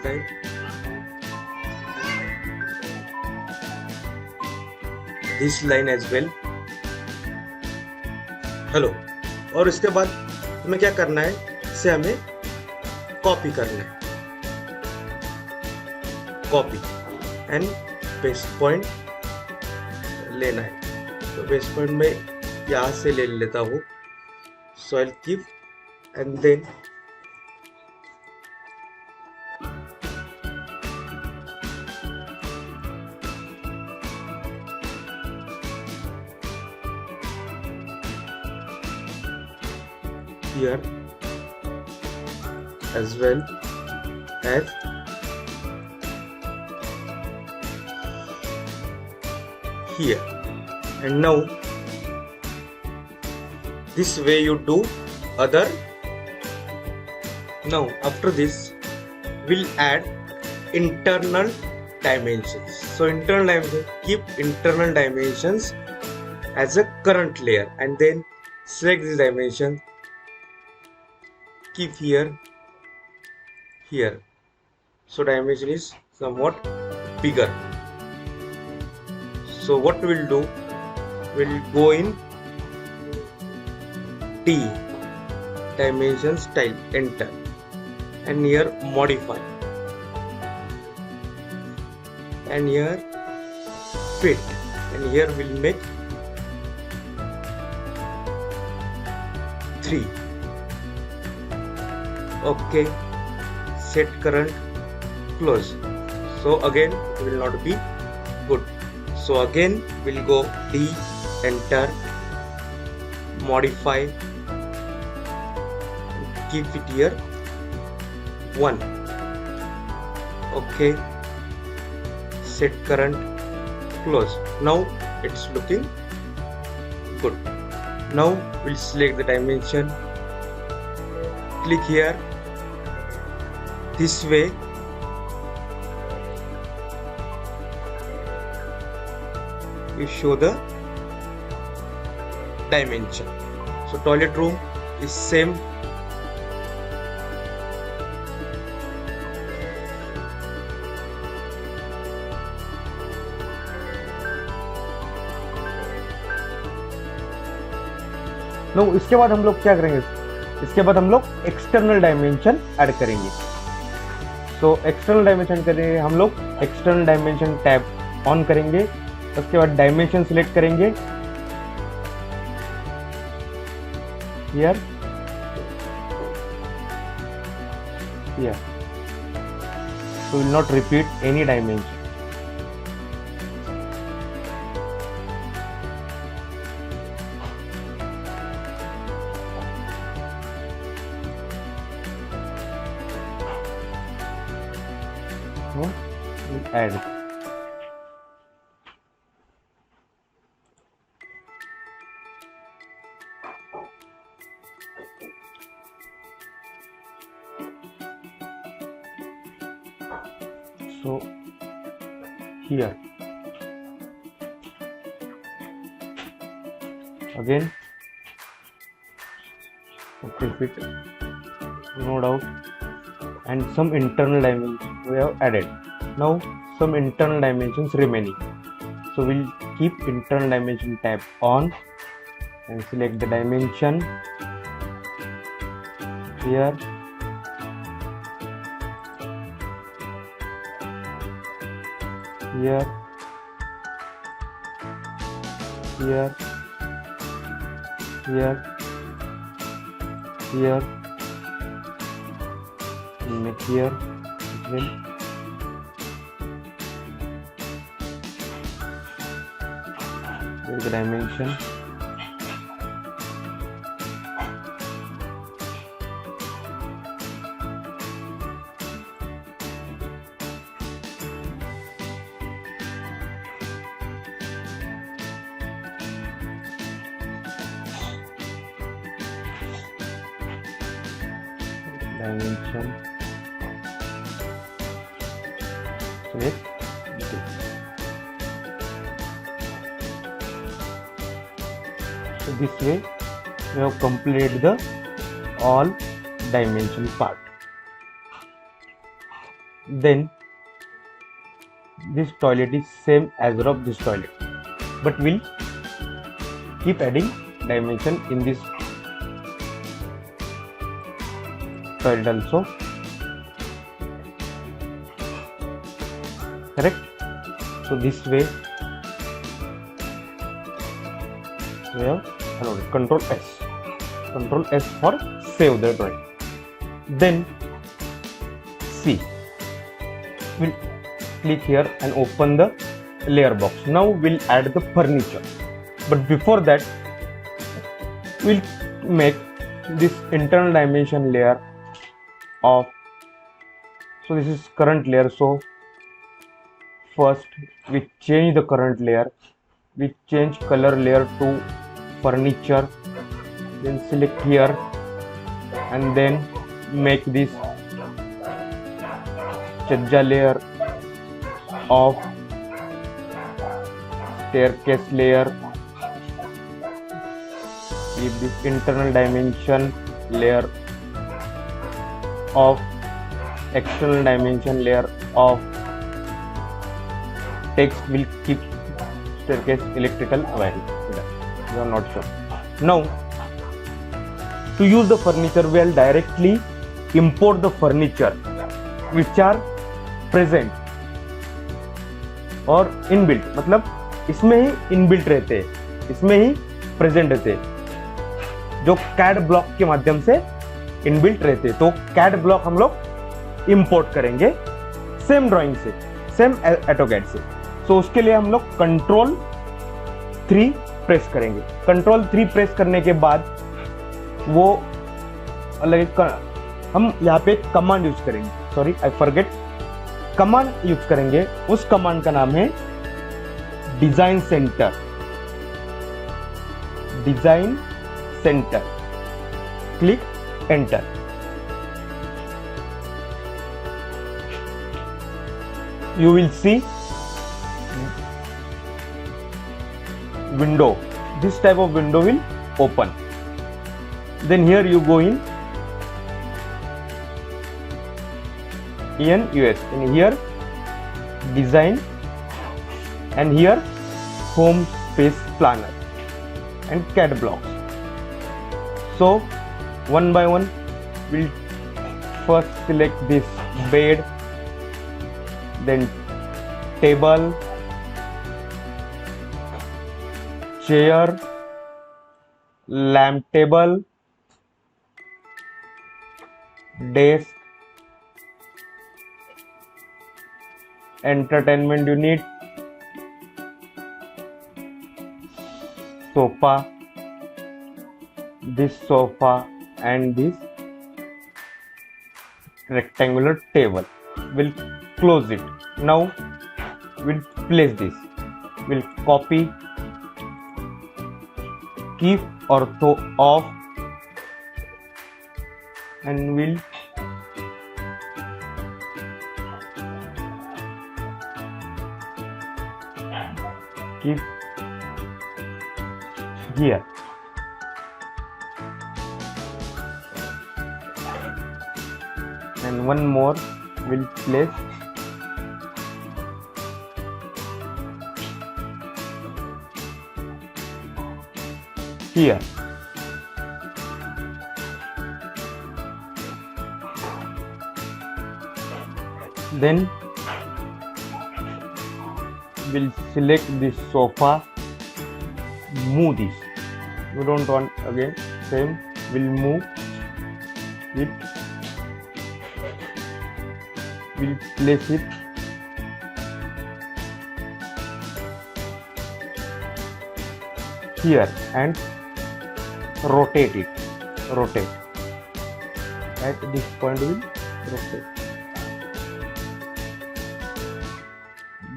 line, this line as well. Hello, और इसके बाद हमें क्या करना है, इसे हमें copy करना है, कॉपी एंड बेस पॉइंट लेना है. तो बेस पॉइंट में यहाँ से ले लेता हूँ, so I will keep and then here as well as here. And now this way you do other. Now after this we'll add internal dimensions. So internal dimensions, keep internal dimensions as a current layer, and then select this dimension, keep here. So dimension is somewhat bigger. So what we'll do, we'll go in D, dimension style, enter, and here modify, and here fit, and here we'll make 3. Okay, set current, close. So again it will not be good. So again we'll go D, enter, modify, keep it here 1. Okay, set current, close. Now it's looking good. Now we'll select the dimension, click here, this way, you show the dimension. So toilet room is same. No इसके बाद हम लोग क्या करेंगे, इसके बाद हम लोग एक्सटर्नल डायमेंशन ऐड करेंगे। सो एक्सटर्नल डायमेंशन करेंगे हम लोग, एक्सटर्नल डायमेंशन टैब ऑन करेंगे, उसके बाद डायमेंशन सिलेक्ट करेंगे here, here. So we will not repeat any dimension. So we'll add. So here again, okay, fit, no doubt, and some internal dimensions we have added. Now some internal dimensions remaining, so we'll keep internal dimension tab on and select the dimension here. Here, here, here, here, make here as well. Here's the dimension. Dimension. Select. So this way we have completed the all dimension part. Then this toilet is same as of this toilet, but we'll keep adding dimension in this toilet also, correct? So this way we have Control S for save the drawing. Then C, we'll click here and open the layer box. Now we'll add the furniture, but before that we'll make this internal dimension layer of, so this is current layer, so first we change the current layer, we change color layer to furniture, then select here and then make this chajja layer of staircase layer, keep this internal dimension layer of external dimension layer of text, will keep staircase electrical wiring. You are not sure. Now to use the furniture, we will directly import the furniture which are present और inbuilt, मतलब इसमें ही inbuilt रहते हैं, इसमें ही present रहते हैं, जो CAD block के माध्यम से इनबिल्ट रहते हैं। तो कैड ब्लॉक हम लोग इंपोर्ट करेंगे सेम ड्राइंग से, सेम ऑटोकैड से। तो उसके लिए हम लोग कंट्रोल 3 प्रेस करेंगे। कंट्रोल 3 प्रेस करने के बाद वो अलग हम यहाँ पे कमांड यूज करेंगे, sorry I forget, command use करेंगे। उस कमांड का नाम है design centre. Design centre, click enter. You will see window. This type of window will open. Then here you go in ENUS, and here design, and here home space planner and CAD blocks. So one by one, we'll first select this bed, then table, chair, lamp table, desk, entertainment unit, sofa, this sofa and this rectangular table. We'll close it. Now we'll place this. We'll copy, keep ortho off, and we'll keep here. And one more we'll place here. Then we'll select this sofa, move this. We don't want again same, we'll move it, we'll place it here and rotate it. Rotate at this point, we'll rotate.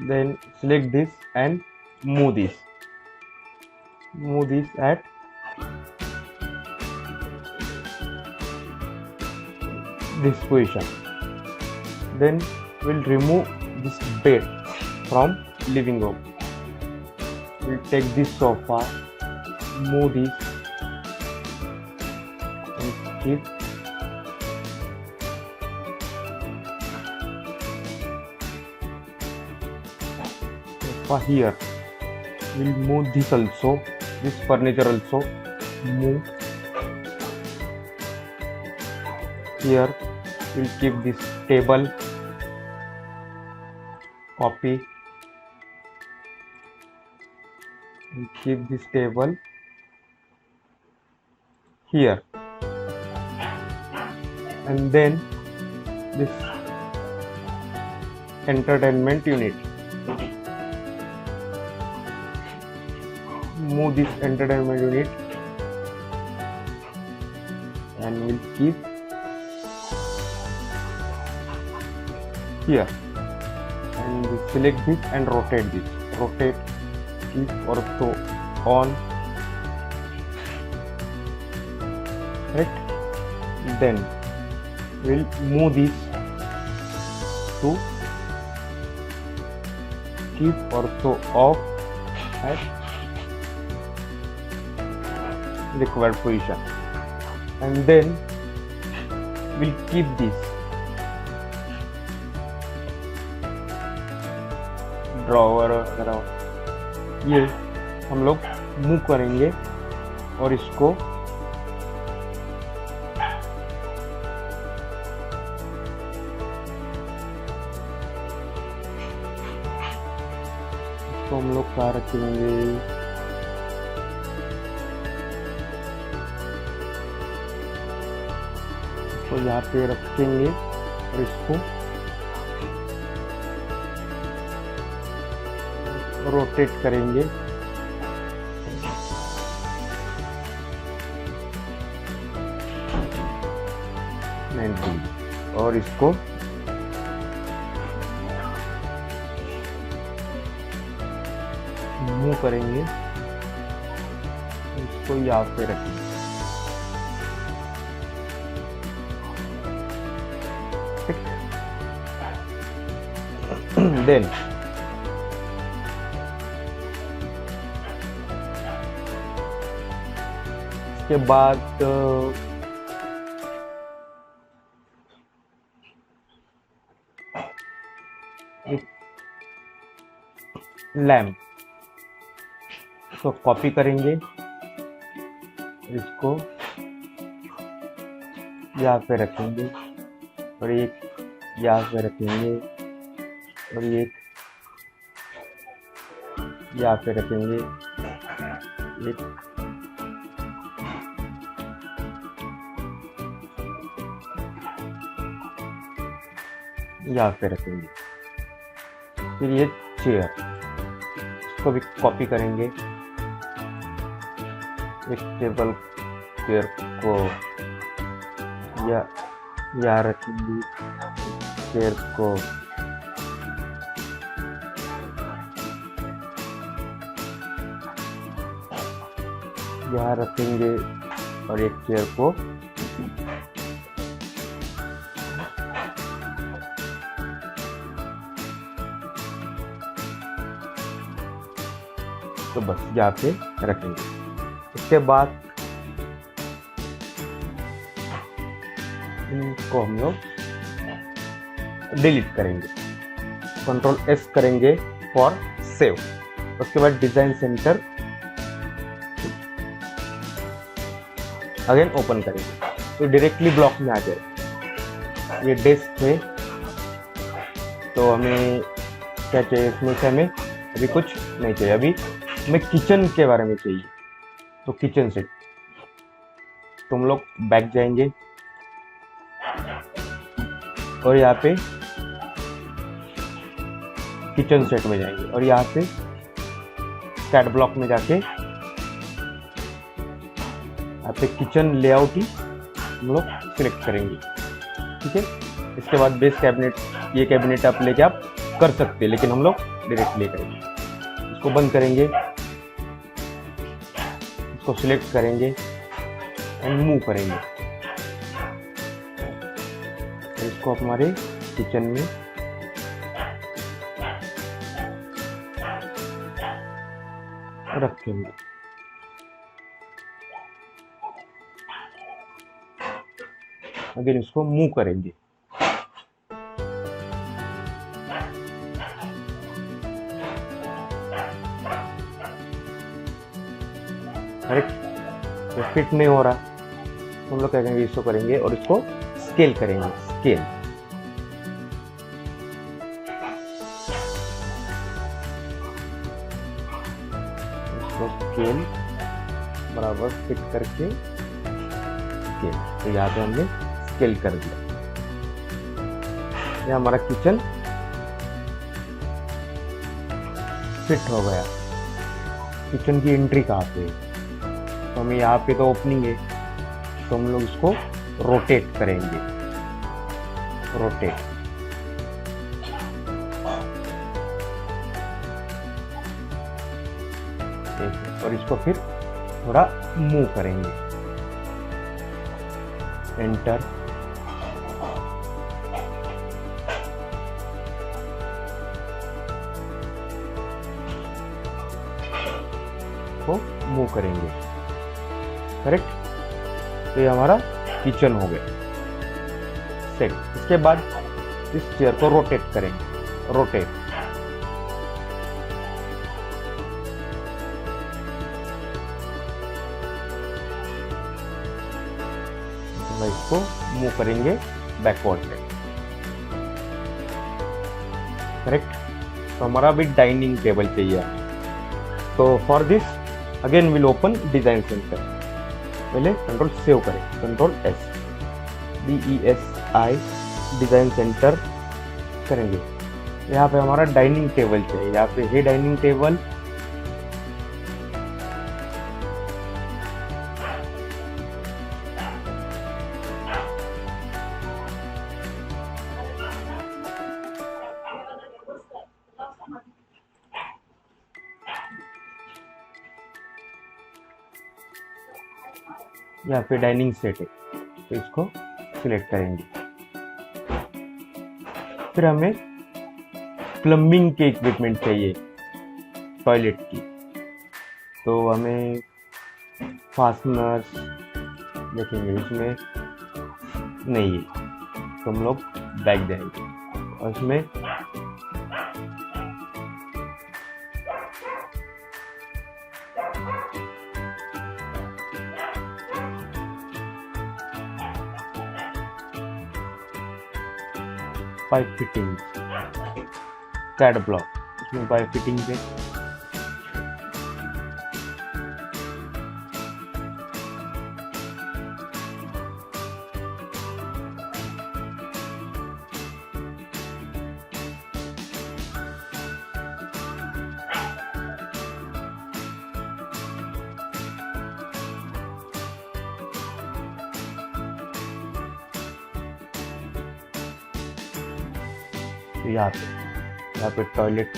Then select this and move this. Move this at this position. Then we'll remove this bed from living room. We'll take this sofa, move this and keep sofa here. We'll move this also, this furniture also, move here. We'll keep this table, copy, we'll keep this table here, and then this entertainment unit, move this entertainment unit and we'll keep here, and we select this and rotate this. Rotate, keep ortho on, right? Then we'll move this to keep ortho off at required position, and then we'll keep this drawer वगैरह, ये हम लोग move करेंगे और इसको हम लोग कहाँ रखेंगे, इसको यहाँ पे रखेंगे और इसको रोटेट करेंगे। 90 और इसको मूव करेंगे, इसको यहाँ पे रखेंगे। देन इसके बाद लैम्प को कॉपी करेंगे, इसको यहाँ पे रखेंगे और एक यहाँ पे रखेंगे और एक यहाँ पे रखेंगे, एक यहाँ पे रखेंगे। फिर ये चेयर, इसको भी कॉपी करेंगे। एक टेबल चेयर को यहाँ रखेंगे, चेयर को यहाँ रखेंगे और एक चेयर को तो बस यहाँ पे रखेंगे। इसके बाद इनको हम लोग डिलीट करेंगे, कंट्रोल एस करेंगे फॉर सेव। उसके बाद डिजाइन सेंटर अगेन ओपन करेंगे तो डायरेक्टली ब्लॉक में आ जाए। ये डेस्क है तो हमें क्या चाहिए, इसमें से हमें अभी कुछ नहीं चाहिए, अभी हमें किचन के बारे में चाहिए। तो किचन सेट, तुम लोग बैक जाएंगे और यहाँ पे किचन सेट में जाएंगे और यहाँ पे स्टैट ब्लॉक में जाके यहाँ पे किचन लेआउट ही हम लोग सिलेक्ट करेंगे। ठीक है, इसके बाद बेस कैबिनेट, ये कैबिनेट आप लेके आप कर सकते हैं, लेकिन हम लोग डायरेक्टली करेंगे। इसको बंद करेंगे, इसको सिलेक्ट करेंगे एंड मूव करेंगे। तो इसको हमारे किचन में रखेंगे। अगेन इसको मूव करेंगे। करेक्ट, ये फिट नहीं हो रहा तो हम लोग क्या करेंगे, इसको करेंगे और इसको स्केल करेंगे। स्केल, इसको स्केल बराबर फिट करके स्केल। तो यहाँ पे हमने स्केल कर दिया। ये हमारा किचन फिट हो गया। किचन की एंट्री कहाँ पे है, तो हमें यहाँ पे तो ओपनिंग है तो हम लोग इसको रोटेट करेंगे। रोटेट, और इसको फिर थोड़ा मूव करेंगे। एंटर, को मूव करेंगे। करेक्ट, तो ये हमारा किचन हो गया सेट। इसके बाद इस चेयर को रोटेट करेंगे। रोटेट, तो इसको मूव करेंगे बैकवर्ड पे। करेक्ट, तो हमारा भी डाइनिंग टेबल चाहिए। तो for this again will open design centre. पहले कंट्रोल सेव करें, control S, DESI design centre करेंगे। यहाँ पे हमारा डाइनिंग टेबल चाहिए। यहाँ पे है डाइनिंग टेबल, यहाँ पे डाइनिंग सेट है तो इसको सिलेक्ट करेंगे। फिर हमें प्लम्बिंग के इक्विपमेंट चाहिए टॉयलेट की, तो हमें फास्टनर्स देखेंगे, इसमें नहीं है तो हम लोग बैक जाएंगे और इसमें पाइप फिटिंग, कैड ब्लॉक, इसमें पाइप फिटिंग पे तो यहाँ पे toilet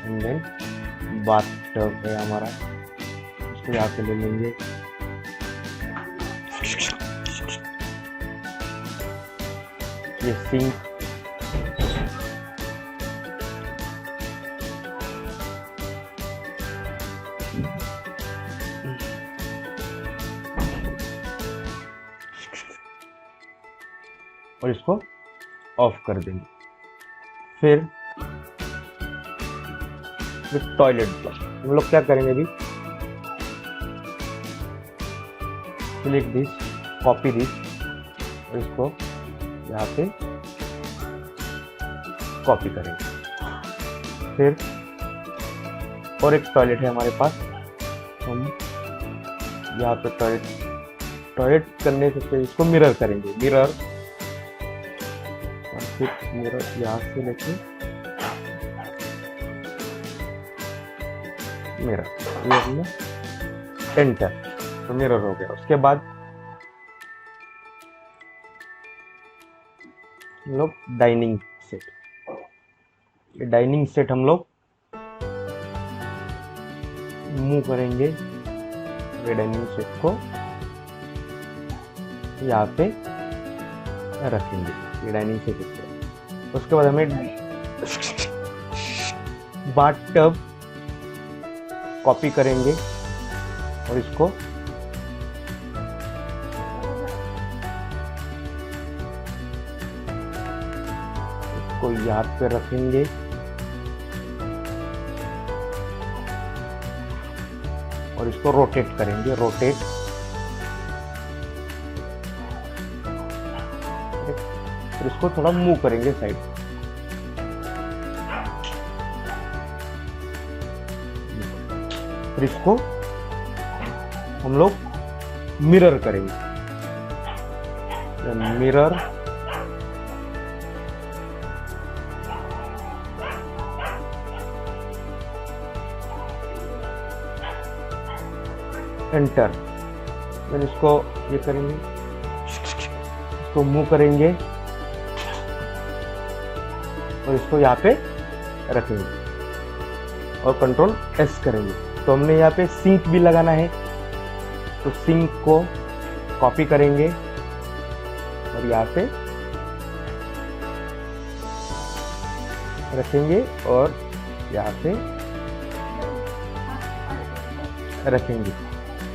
and then bath tub है हमारा, इसको यहाँ पे ले लेंगे। ये सिंक, और इसको ऑफ कर देंगे। फिर टॉयलेट ब्लॉक हम लोग क्या करेंगे अभी, सिलेक्ट दिस, कॉपी दिस, और इसको यहाँ पे कॉपी करेंगे। फिर और एक टॉयलेट है हमारे पास, हम यहाँ पे टॉयलेट करने से पहले इसको मिरर करेंगे, मिरर, और फिर मिरर यहाँ से लेके मिरर, ये हमने एंटर, तो मिरर हो गया। उसके बाद हम लोग डाइनिंग सेट, ये डाइनिंग सेट हम लोग मूव करेंगे, ये डाइनिंग सेट को यहाँ पे रखेंगे, ये डाइनिंग सेट पे। उसके बाद हमें बाथ टब कॉपी करेंगे और इसको यहाँ पे रखेंगे, और इसको रोटेट करेंगे, रोटेट, फिर इसको थोड़ा मूव करेंगे साइड, फिर इसको हम लोग मिरर करेंगे, मिरर, एंटर, फिर इसको ये करेंगे, इसको मूव करेंगे और इसको यहाँ पे रखेंगे और कंट्रोल एस करेंगे। तो हमने यहाँ पे सिंक भी लगाना है, तो सिंक को कॉपी करेंगे और यहाँ पे रखेंगे और यहाँ पे रखेंगे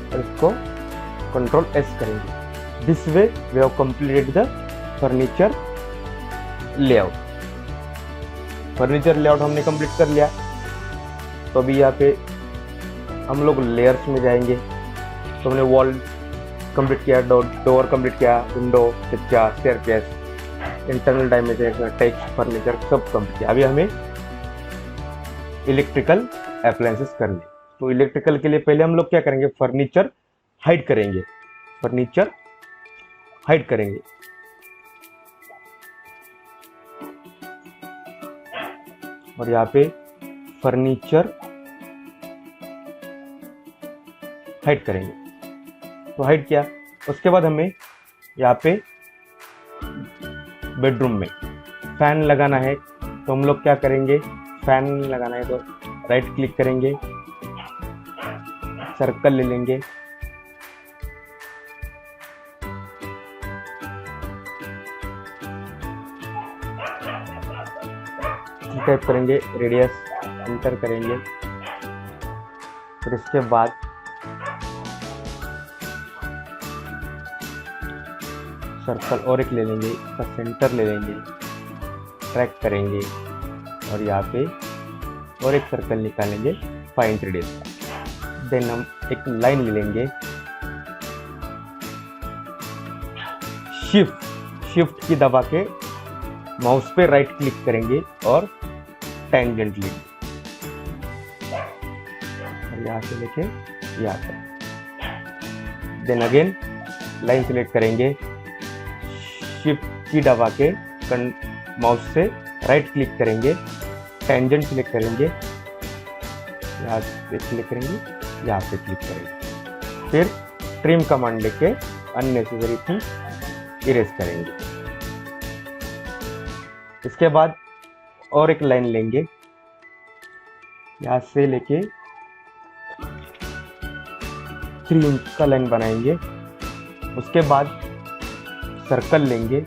और इसको कंट्रोल एस करेंगे। This way we have completed the furniture layout. Furniture layout हमने कंप्लीट कर लिया, तो अभी यहाँ पे हम लोग लेयर्स में जाएंगे। तो हमने वॉल कंप्लीट किया, डोर कंप्लीट किया, विंडो, छज्जा, staircase, internal dimension, text, furniture सब कंप्लीट किया। अभी हमें इलेक्ट्रिकल अप्लायंसेस करने। तो इलेक्ट्रिकल के लिए पहले हम लोग क्या करेंगे, फर्नीचर हाइड करेंगे, फर्नीचर हाइड करेंगे। और यहाँ पे फर्नीचर हाइड करेंगे, तो हाइड किया। उसके बाद हमें यहाँ पे बेडरूम में फैन लगाना है, तो हम लोग क्या करेंगे, फैन लगाना है तो राइट क्लिक करेंगे, सर्कल ले लेंगे, टाइप करेंगे, रेडियस एंटर करेंगे। फिर इसके बाद सर्कल और एक ले लेंगे, इसका सेंटर ले लेंगे, ट्रैक करेंगे और यहाँ पे और एक सर्कल निकालेंगे 5 रेडियस का। देन हम एक लाइन ले लेंगे, शिफ्ट की दबा के माउस पे राइट क्लिक करेंगे और टेंजेंट लेंगे और यहाँ से लेके यहाँ तक। देन अगेन लाइन सिलेक्ट करेंगे, शिफ्ट की दबा के माउस से राइट क्लिक करेंगे, टेंजेंट सिलेक्ट करेंगे, यहाँ पे क्लिक करेंगे, यहाँ पे क्लिक करेंगे। फिर ट्रिम कमांड लेके अननेसेसरी थिंग इरेज करेंगे। इसके बाद और एक लाइन लेंगे, यहाँ से लेके 3 इंच का लाइन बनाएंगे। उसके बाद सर्कल लेंगे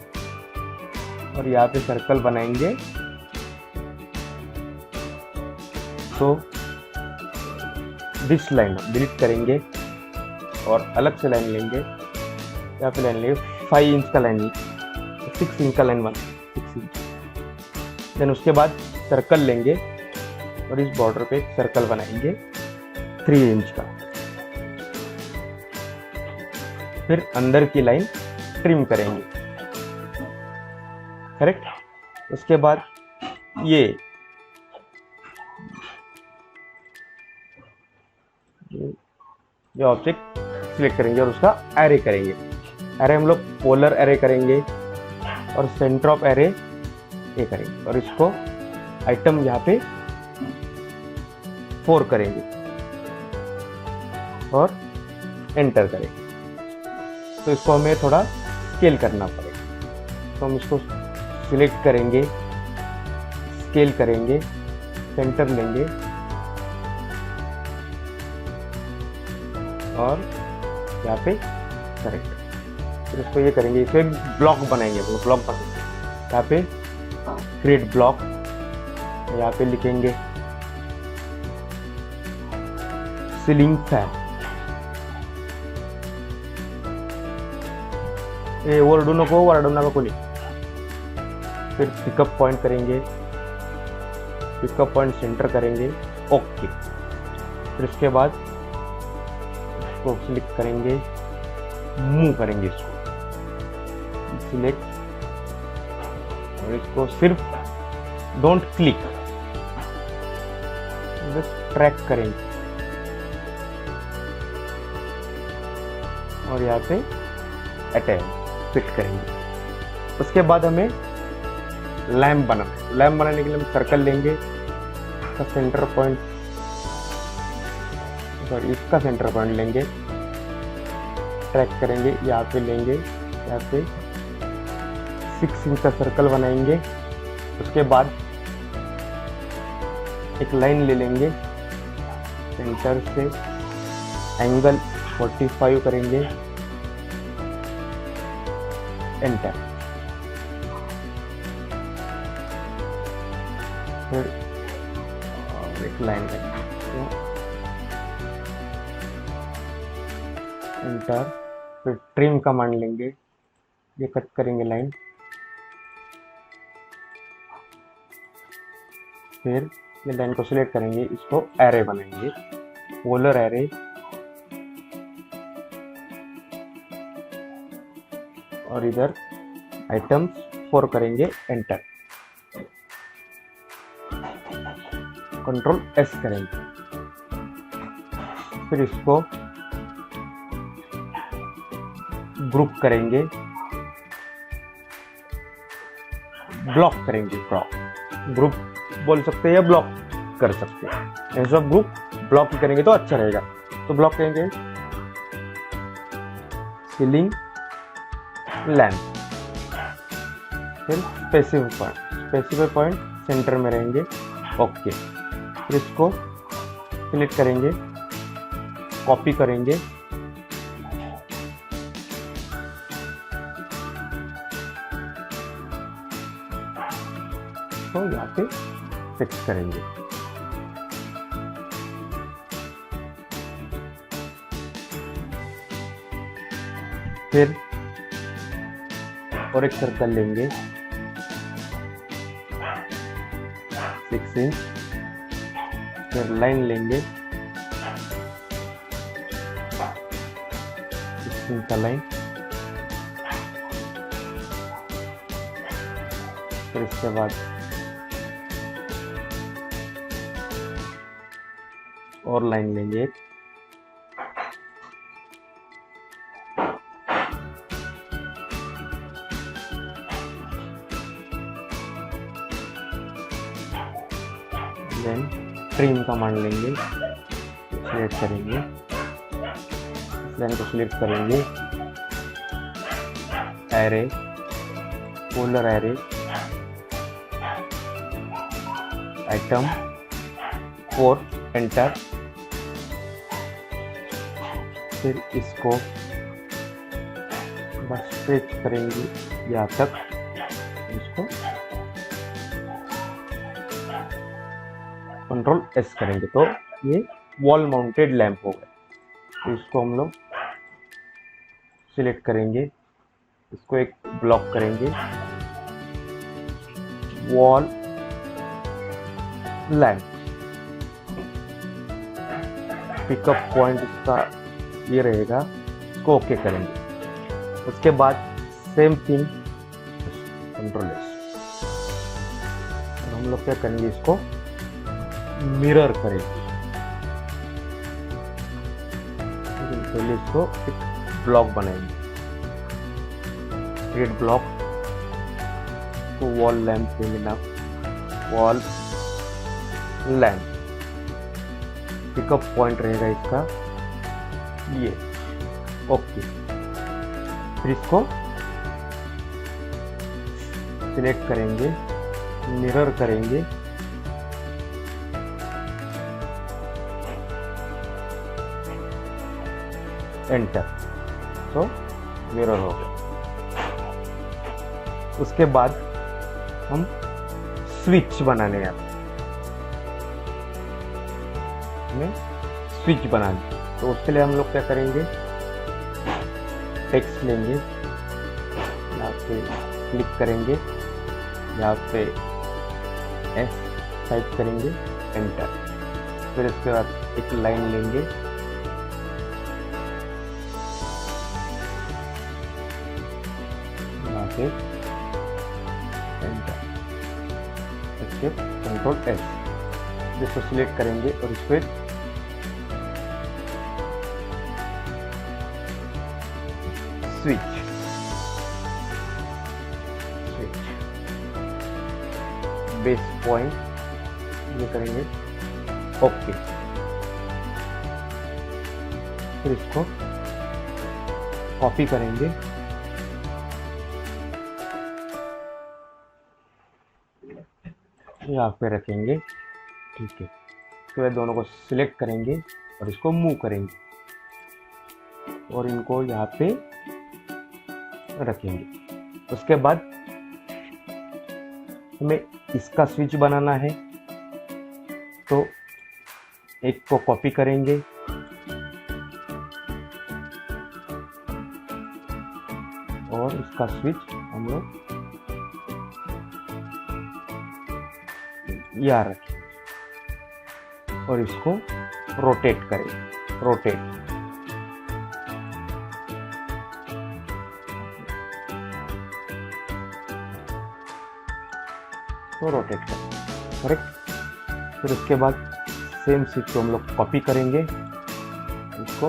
और यहाँ पे सर्कल बनाएंगे। तो दिस लाइन डिलीट करेंगे और अलग से लाइन लेंगे, यहाँ पे लाइन लेंगे 5 इंच का लाइन, 6 इंच का लाइन बना 6 इंच। देन उसके बाद सर्कल लेंगे और इस बॉर्डर पे एक सर्कल बनाएंगे 3 इंच का। फिर अंदर की लाइन ट्रिम करेंगे, करेक्ट। उसके बाद ये ऑब्जेक्ट सिलेक्ट करेंगे और उसका एरे करेंगे। एरे हम लोग पोलर एरे करेंगे और सेंटर ऑफ एरे ये करेंगे और इसको आइटम यहाँ पे 4 करेंगे और एंटर करेंगे। तो इसको हमें थोड़ा स्केल करना पड़ेगा, तो हम इसको सिलेक्ट करेंगे, स्केल करेंगे, सेंटर लेंगे और यहाँ पे करेक्ट। फिर इसको ये करेंगे, इसको एक ब्लॉक बनाएंगे, ब्लॉक बनाएंगे। यहाँ पे क्रिएट ब्लॉक, यहाँ पे लिखेंगे सीलिंग फैन। ये वर्डू नको, वर्डू नका कोणी। फिर पिकअप पॉइंट करेंगे, पिकअप पॉइंट सेंटर करेंगे, ओके। फिर इसके बाद इसको सिलेक्ट करेंगे, मूव करेंगे इसको सिलेक्ट और इसको सिर्फ डोंट क्लिक, जस्ट ट्रैक करेंगे और यहाँ पे अटैच फिट करेंगे। उसके बाद हमें लैम्प बनाना है। लैम्प बनाने के लिए हम सर्कल लेंगे, इसका सेंटर पॉइंट, सॉरी इसका सेंटर पॉइंट लेंगे, ट्रैक करेंगे, यहाँ पे लेंगे, यहाँ पे 6 इंच का सर्कल बनाएंगे। उसके बाद एक लाइन ले लेंगे, सेंटर से एंगल 45 करेंगे, एंटर। फिर एक लाइन लेंगे, एंटर। फिर ट्रिम कमांड लेंगे, ये कट करेंगे लाइन। फिर ये लाइन को सिलेक्ट करेंगे, इसको एरे बनाएंगे, पोलर एरे, और इधर आइटम्स 4 करेंगे, एंटर। कंट्रोल एस करेंगे। फिर इसको ग्रुप करेंगे, ब्लॉक करेंगे, ग्रुप बोल सकते हैं या ब्लॉक कर सकते हैं। ऐसा ग्रुप ब्लॉक ही करेंगे तो अच्छा रहेगा। तो ब्लॉक करेंगे सीलिंग लैम्प, फिर स्पेसिफाई पॉइंट सेंटर में रहेंगे, ओके। फिर इसको सिलेक्ट करेंगे, कॉपी करेंगे, तो यहाँ पे फिक्स करेंगे। फिर और एक सर्कल लेंगे 6 इंच, फिर लाइन लेंगे 6 इंच का लाइन, फिर इसके बाद और लाइन लेंगे एक, देन ट्रिम कमांड लेंगे, सिलेक्ट करेंगे, इस लाइन को सिलेक्ट करेंगे, array, polar array, item 4, enter. फिर इसको बस स्ट्रेच करेंगे यहाँ तक, इसको कंट्रोल एस करेंगे तो ये वॉल माउंटेड लैंप हो गया। तो इसको हम लोग सिलेक्ट करेंगे, इसको एक ब्लॉक करेंगे, वॉल लैंप, पिकअप पॉइंट इसका ये रहेगा, इसको ओके करेंगे। उसके बाद सेम थिंग, कंट्रोल एस, और हम लोग क्या करेंगे, इसको मिरर करेंगे। पहले इसको एक ब्लॉक बनाएंगे, क्रिएट ब्लॉक, तो वॉल लैंप देंगे ना, वॉल लैंप, पिकअप पॉइंट रहेगा इसका ये, ओके। फिर इसको सिलेक्ट करेंगे, मिरर करेंगे, एंटर, तो मिरर हो गया। उसके बाद हम स्विच बनाने हैं, हमें स्विच बनाने, तो उसके लिए हम लोग क्या करेंगे, टेक्स्ट लेंगे, यहाँ पे क्लिक करेंगे, यहाँ पे एस टाइप करेंगे, एंटर। फिर इसके बाद एक लाइन लेंगे, एंटर, इसके कंट्रोल एस, जिसको सिलेक्ट करेंगे और इस पर स्विच, बेस पॉइंट ये करेंगे, ओके। फिर इसको कॉपी करेंगे, यहाँ पे रखेंगे, ठीक है। उसके बाद दोनों को सिलेक्ट करेंगे और इसको मूव करेंगे और इनको यहाँ पे रखेंगे। उसके बाद हमें इसका स्विच बनाना है, तो एक को कॉपी करेंगे, और इसका स्विच हम लोग यहाँ रखें और इसको रोटेट करें, रोटेट, तो रोटेट करें, करेक्ट। फिर उसके बाद सेम स्विच को हम लोग कॉपी करेंगे, इसको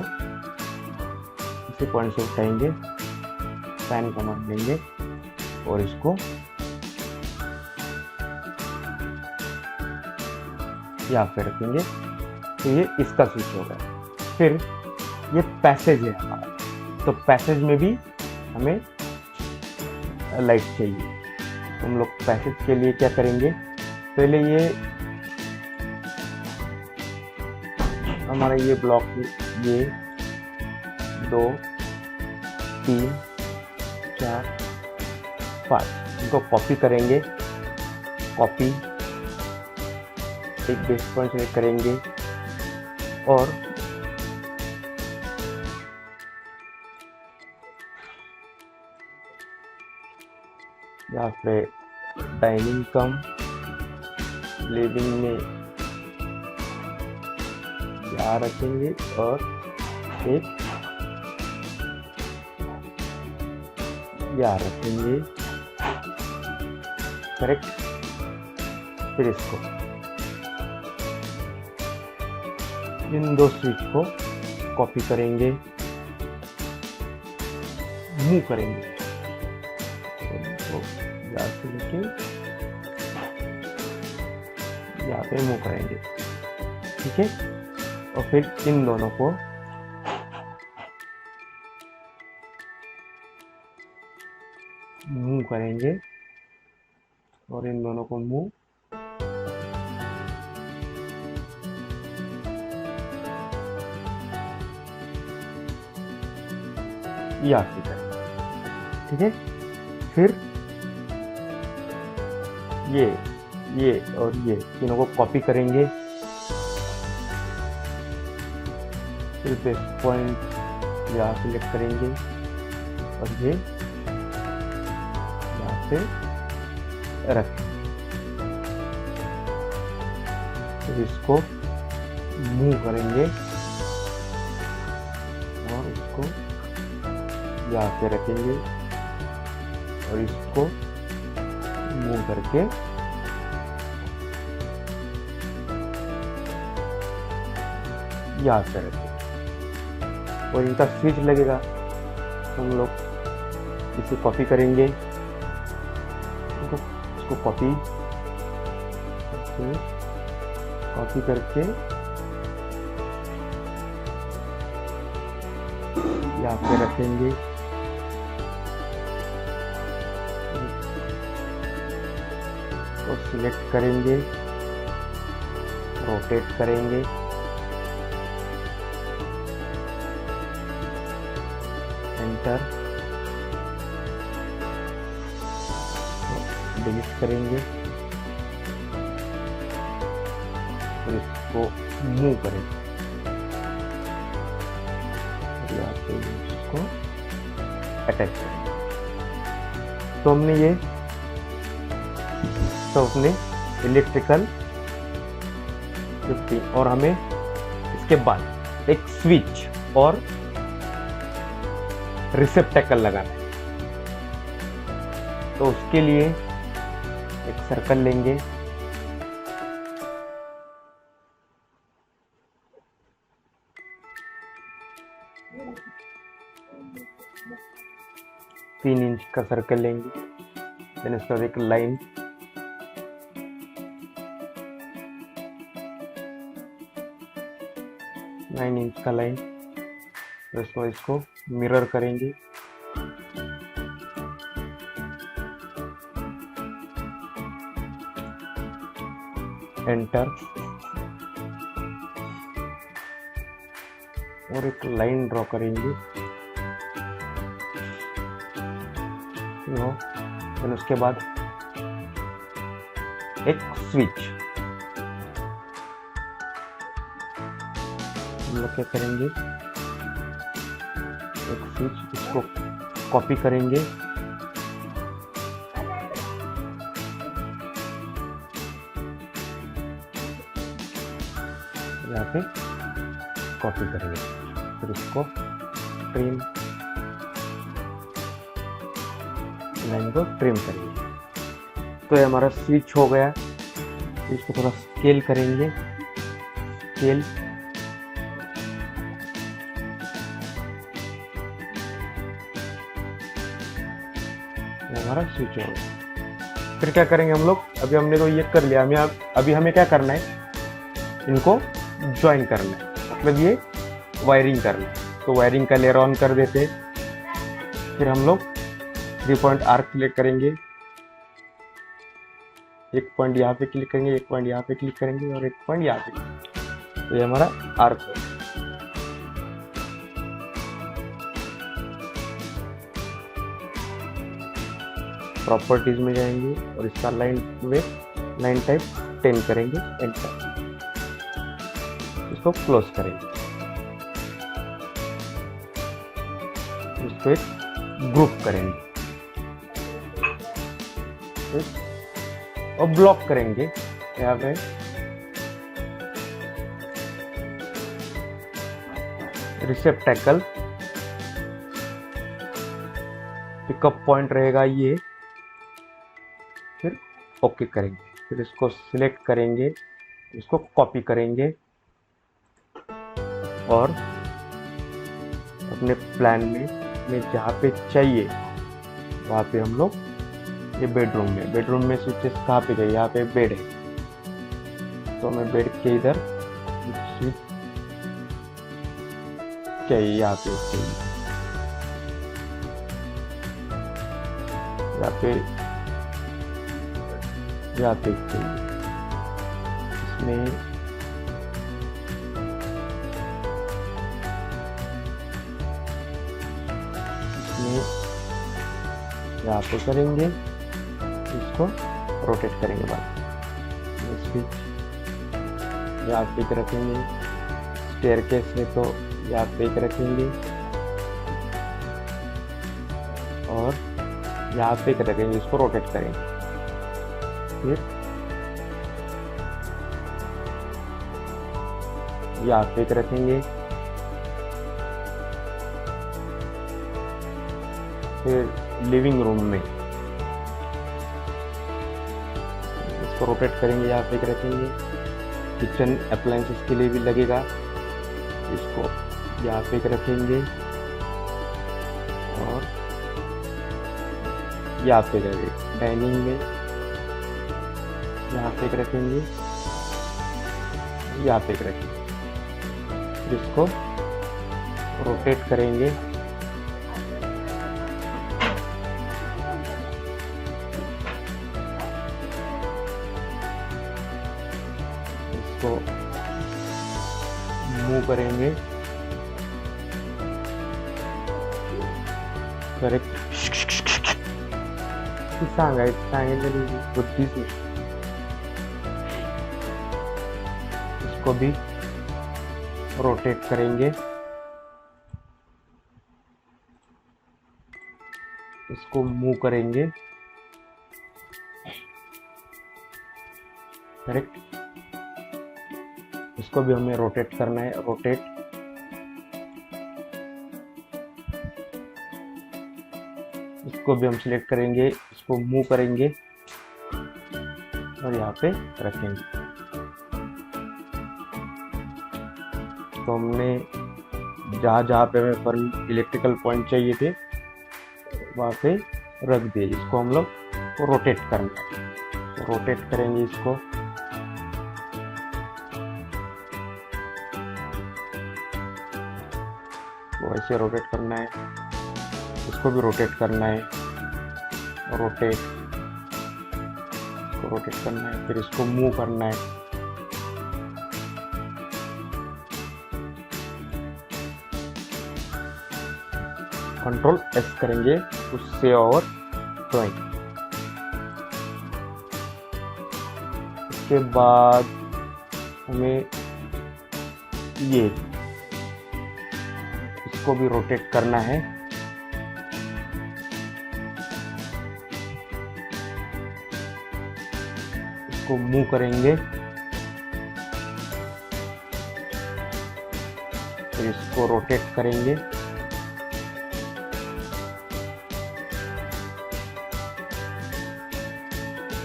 इसी पॉइंट से उठाएंगे, पैन कमांड लेंगे और इसको यहाँ पे रखेंगे, तो ये इसका स्विच हो गया। फिर ये पैसेज है हमारा, तो पैसेज में भी हमें लाइट चाहिए। तो हम लोग पैसेज के लिए क्या करेंगे, पहले ये हमारा ये ब्लॉक, ये 2 3 4 5 इनको कॉपी करेंगे, कॉपी, एक बेस पॉइंट सेलेक्ट करेंगे और यहाँ पे डाइनिंग कम लिविंग में यहाँ रखेंगे और एक यहाँ रखेंगे, करेक्ट। फिर इसको, इन दो स्विच को कॉपी करेंगे, मूव करेंगे, तो यहाँ से लेके यहाँ पे मूव करेंगे, ठीक है। और फिर इन दोनों को मूव करेंगे और इन दोनों को मूव, या फिर, ठीक है। फिर ये और ये तीनों को कॉपी करेंगे, फिर बेस पॉइंट यहाँ सिलेक्ट करेंगे और ये यहाँ पे रखेंगे। फिर इसको मूव करेंगे और इसको यहाँ पे रखेंगे और इसको मूव करके यहाँ पे रखेंगे और इनका स्विच लगेगा। हम लोग इसे कॉपी करेंगे, इसको कॉपी करके यहाँ पे रखेंगे और सिलेक्ट करेंगे, रोटेट करेंगे, एंटर, डिलीट करेंगे और इसको मूव करेंगे और यहाँ पे इसको अटैच करेंगे। तो हमने ये तो अपने इलेक्ट्रिकल 15 और हमें इसके बाद एक स्विच और रिसेप्टेकल लगाना है। तो उसके लिए एक सर्कल लेंगे, तीन इंच का सर्कल लेंगे, देन इसके बाद एक लाइन, नाइन इंच का लाइन, तो इसको मिरर करेंगे, एंटर और एक लाइन ड्रॉ करेंगे, फिर उसके बाद एक स्विच। हम लोग क्या करेंगे, एक स्विच, इसको कॉपी करेंगे, यहाँ पे कॉपी करेंगे, फिर इसको ट्रिम, लाइन को ट्रिम करेंगे। तो ये हमारा स्विच हो गया। इसको थोड़ा स्केल करेंगे, स्केल, हमारा स्विच हो गया। फिर क्या करेंगे हम लोग, अभी हमने तो ये कर लिया, अभी हमें क्या करना है, इनको ज्वाइन करना है, मतलब ये वायरिंग करना है। तो वायरिंग का लेयर ऑन कर देते हैं। फिर हम लोग 3 पॉइंट आर्क क्लिक करेंगे, एक पॉइंट यहाँ पे क्लिक करेंगे, एक पॉइंट यहाँ पे क्लिक करेंगे और एक पॉइंट यहाँ पे। तो ये हमारा आर्क है। प्रॉपर्टीज में जाएंगे और इसका लाइन टाइप 10 करेंगे, एंटर, इसको क्लोज करेंगे, इसको एक ग्रुप करेंगे और ब्लॉक करेंगे। यहाँ पे रिसेप्टेकल पिकअप पॉइंट रहेगा ये, फिर ओके करेंगे। फिर इसको सिलेक्ट करेंगे, इसको कॉपी करेंगे और अपने प्लान में जहाँ पे चाहिए वहाँ पे हम लोग ये बेडरूम में स्विचेस कहाँ पे गए, यहाँ पे बेड है तो हमें बेड के इधर स्विच चाहिए, यहाँ पे चाहिए, यहाँ पे चाहिए। इसमें यहाँ पे करेंगे, इसको रोटेट करेंगे बाद स्विच यहाँ पे एक रखेंगे, स्टेयरकेस है तो यहाँ पे एक रखेंगे और यहाँ पे एक रखेंगे, इसको रोटेट करेंगे। फिर यहाँ पे एक रखेंगे, फिर लिविंग रूम में इसको रोटेट करेंगे, यहाँ पे एक रखेंगे। किचन अप्लायंसेस के लिए भी लगेगा, इसको यहाँ पे एक rखेंगे और यहाँ पे रखेंगे। डाइनिंग में यहाँ पे एक रखेंगे, यहाँ पे एक रखेंगे। फिर इसको रोटेट करेंगे, इसको मूव करेंगे, करेक्ट सांगितलेली बुद्धीच नाही। इसको भी रोटेट करेंगे, इसको मूव करेंगे, करेक्ट। इसको भी हमें रोटेट करना है, रोटेट। इसको भी हम सिलेक्ट करेंगे, इसको मूव करेंगे और यहाँ पे रखेंगे। तो हमने जहाँ पे हमें इलेक्ट्रिकल पॉइंट चाहिए थे वहाँ पे रख दिए। इसको हम लोग रोटेट करना है, तो रोटेट करेंगे इसको, तो ऐसे रोटेट करना है। इसको भी रोटेट करना है, रोटेट, इसको रोटेट करना है। फिर इसको मूव करना है, कंट्रोल एस करेंगे टू सेव आवर ड्राइंग। इसके बाद हमें ये इसको भी रोटेट करना है, इसको मूव करेंगे, फिर इसको रोटेट करेंगे,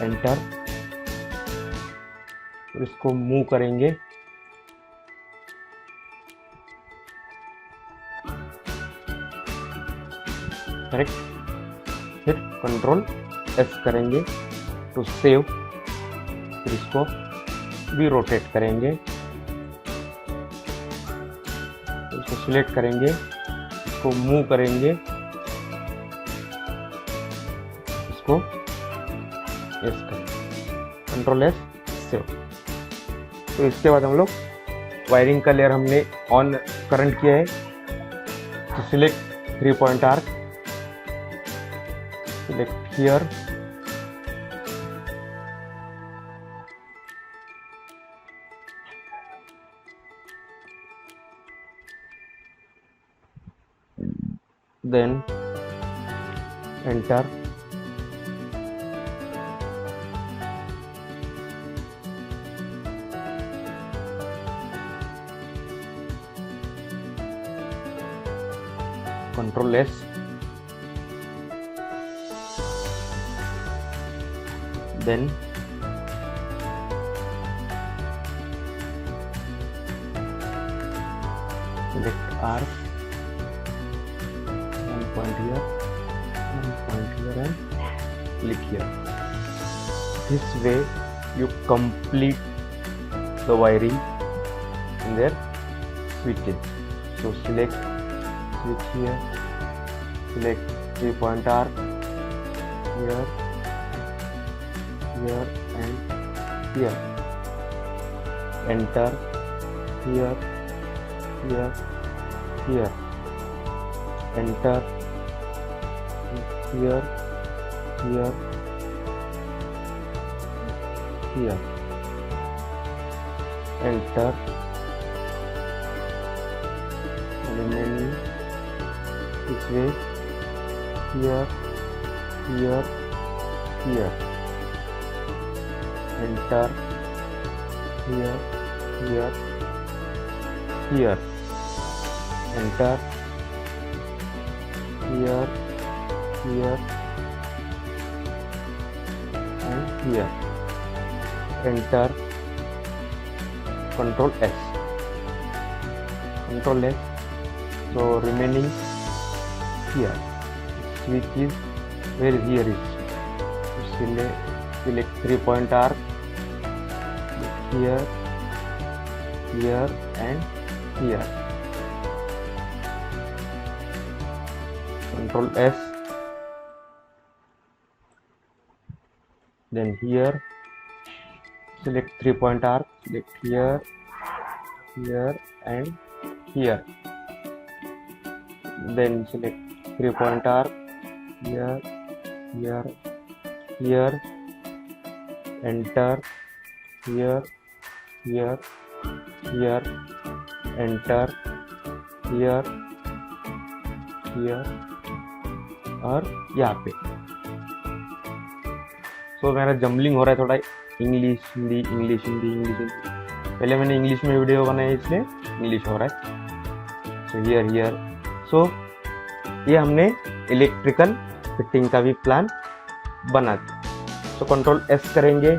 एंटर, फिर इसको मूव करेंगे, करेक्ट। फिर कंट्रोल एस करेंगे टू सेव, फिर इसको भी रोटेट करेंगे, इसको सिलेक्ट करेंगे, इसको मूव करेंगे, इसको एस करेंगे, कंट्रोल एस सेव। तो इसके बाद हम लोग वायरिंग का लेयर हमने ऑन करंट किया है, तो select 3 point arc, select here, then enter, control S, then select arc, one point here, and click here. This way you complete the wiring in their switches. So select switch here, select 3-point arc here, here and here. Enter here, here, here. Enter here, here, here. Enter remaining this way, here, here, here. Enter here, here, here. Enter here, here and here. Enter Control S. Control S. So remaining here. Switch is where here is. Select 3-point arc. Here, here and here. Control S. Then here. Select 3-point arc, select here, here and here. Then select 3-point arc, here, here, here. Enter here, here, here. Enter here, here और यहाँ पे. तो मेरा jumbling हो रहा है थोड़ा, English Hindi English Hindi English Hindi. पहले मैंने इंग्लिश में वीडियो बनाया इसलिए इंग्लिश हो रहा है. So here here. सो ये हमने इलेक्ट्रिकल फिटिंग का भी प्लान बना दिया. सो कंट्रोल एस करेंगे,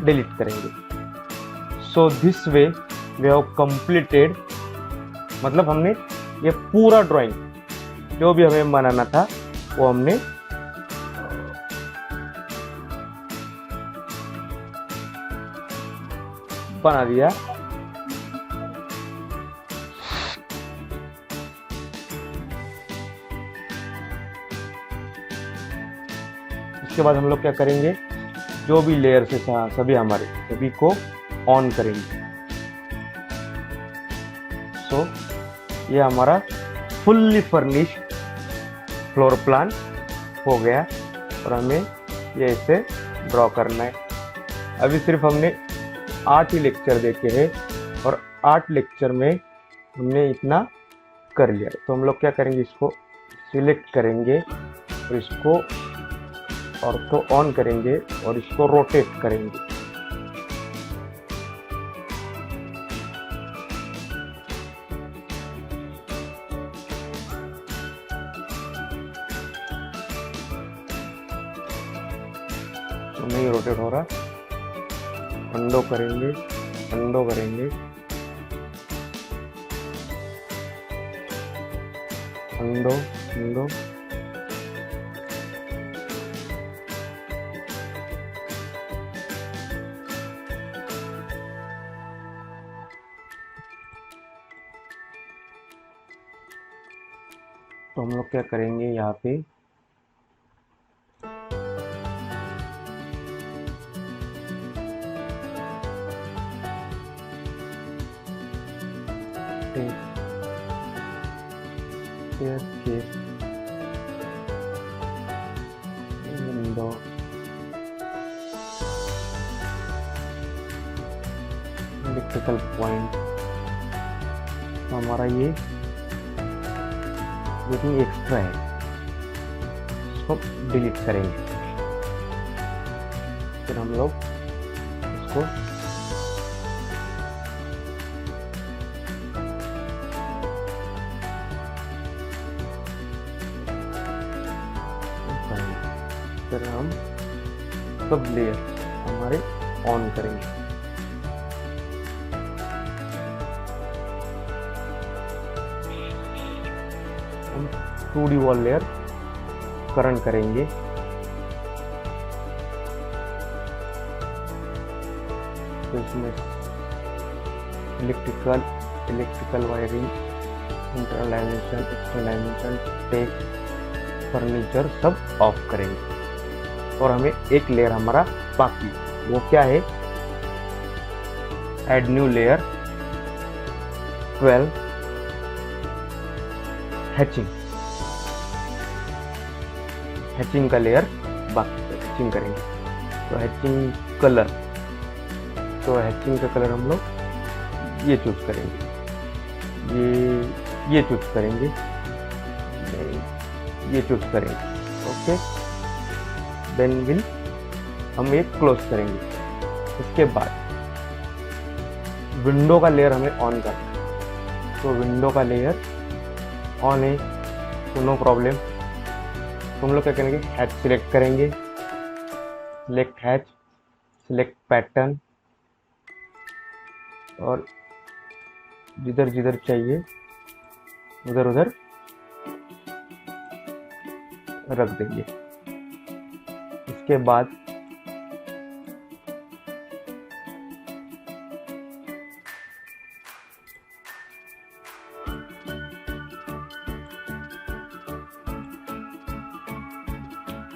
डिलीट करेंगे. So this way we have completed. मतलब हमने ये पूरा ड्राइंग जो भी हमें बनाना था वो हमने बना दिया. इसके बाद हम लोग क्या करेंगे, जो भी लेयर से सभी हमारे सभी को ऑन करेंगे. सो ये हमारा फुल्ली फर्निश्ड फ्लोर प्लान हो गया और हमें ये ऐसे ड्रॉ करना है. अभी सिर्फ हमने 8 ही लेक्चर देखे हैं और 8 लेक्चर में हमने इतना कर लिया. तो हम लोग क्या करेंगे, इसको सिलेक्ट करेंगे और इसको ऑर्थो ऑन करेंगे और इसको रोटेट करेंगे. तो नहीं रोटेट हो रहा. अंडो करेंगे, अंडो करेंगे, अंडो अंडो. तो हम लोग क्या करेंगे, यहाँ पे विंडो इलेक्ट्रिकल पॉइंट. हमारा ये एक्स्ट्रा है, इसको डिलीट करेंगे. फिर हम लोग इसको फिर हम सब लेयर हमारे ऑन करेंगे। हम 2D वॉल लेयर करंट करेंगे। तो इसमें electrical wiring, internal dimension, external dimension, text, furniture सब ऑफ करेंगे। और हमें एक लेयर हमारा बाकी, वो क्या है, ऐड न्यू लेयर 12 हैचिंग का लेयर बाकी हैचिंग करेंगे। तो हैचिंग कलर, तो हैचिंग का कलर हम लोग ये चूज करेंगे, ये चूज करेंगे, ये चूज करेंगे। ओके, देन विल हम एक क्लोज करेंगे। उसके बाद विंडो का लेयर हमें ऑन करना है। तो विंडो का लेयर ऑन है तो नो प्रॉब्लम। तो हम लोग क्या करेंगे, हैच सिलेक्ट करेंगे, सिलेक्ट हैच, सिलेक्ट पैटर्न, और जिधर जिधर चाहिए उधर उधर रख देंगे। इसके बाद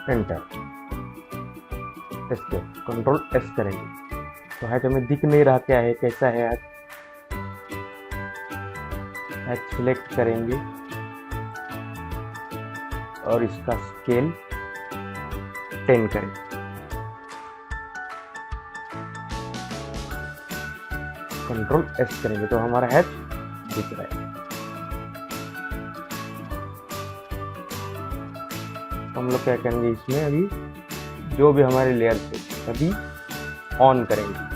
एंटर, कंट्रोल एस करेंगे। तो हैच हमें दिख नहीं रहा क्या है, कैसा है हैच। हैच सिलेक्ट करेंगे और इसका स्केल 10 करेंगे। कंट्रोल एस करेंगे तो हमारा हैच दिख रहा है। हम लोग क्या करेंगे, इसमें अभी जो भी हमारे लेयर थे सभी ऑन करेंगे।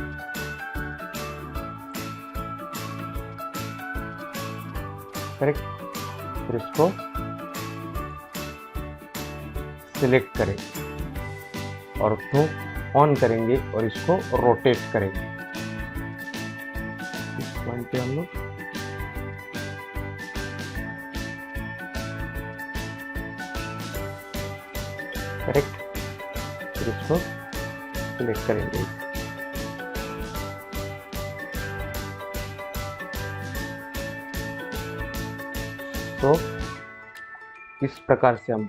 करेक्ट, फिर इसको सिलेक्ट करेंगे और तो ऑन करेंगे और इसको रोटेट करेंगे। इस पॉइंट पे हम लोग करेक्ट, फिर इसको सिलेक्ट करेंगे। तो इस प्रकार से हम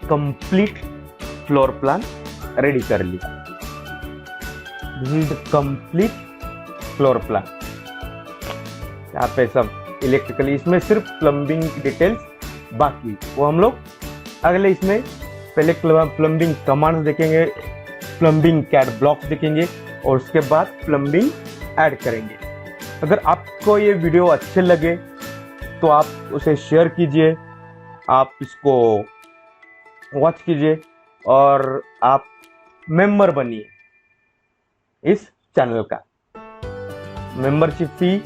कंप्लीट फ्लोर प्लान रेडी कर लिया। कंप्लीट फ्लोर प्लान, यहाँ पे सब इलेक्ट्रिकली, इसमें सिर्फ प्लम्बिंग डिटेल्स बाकी, वो हम लोग अगले इसमें पहले प्लम्बिंग कमांड्स देखेंगे, प्लम्बिंग कैड ब्लॉक्स देखेंगे और उसके बाद प्लम्बिंग ऐड करेंगे। अगर आपको ये वीडियो अच्छे लगे तो आप उसे शेयर कीजिए, आप इसको वॉच कीजिए और आप मेंबर बनिए इस चैनल का। मेंबरशिप फी,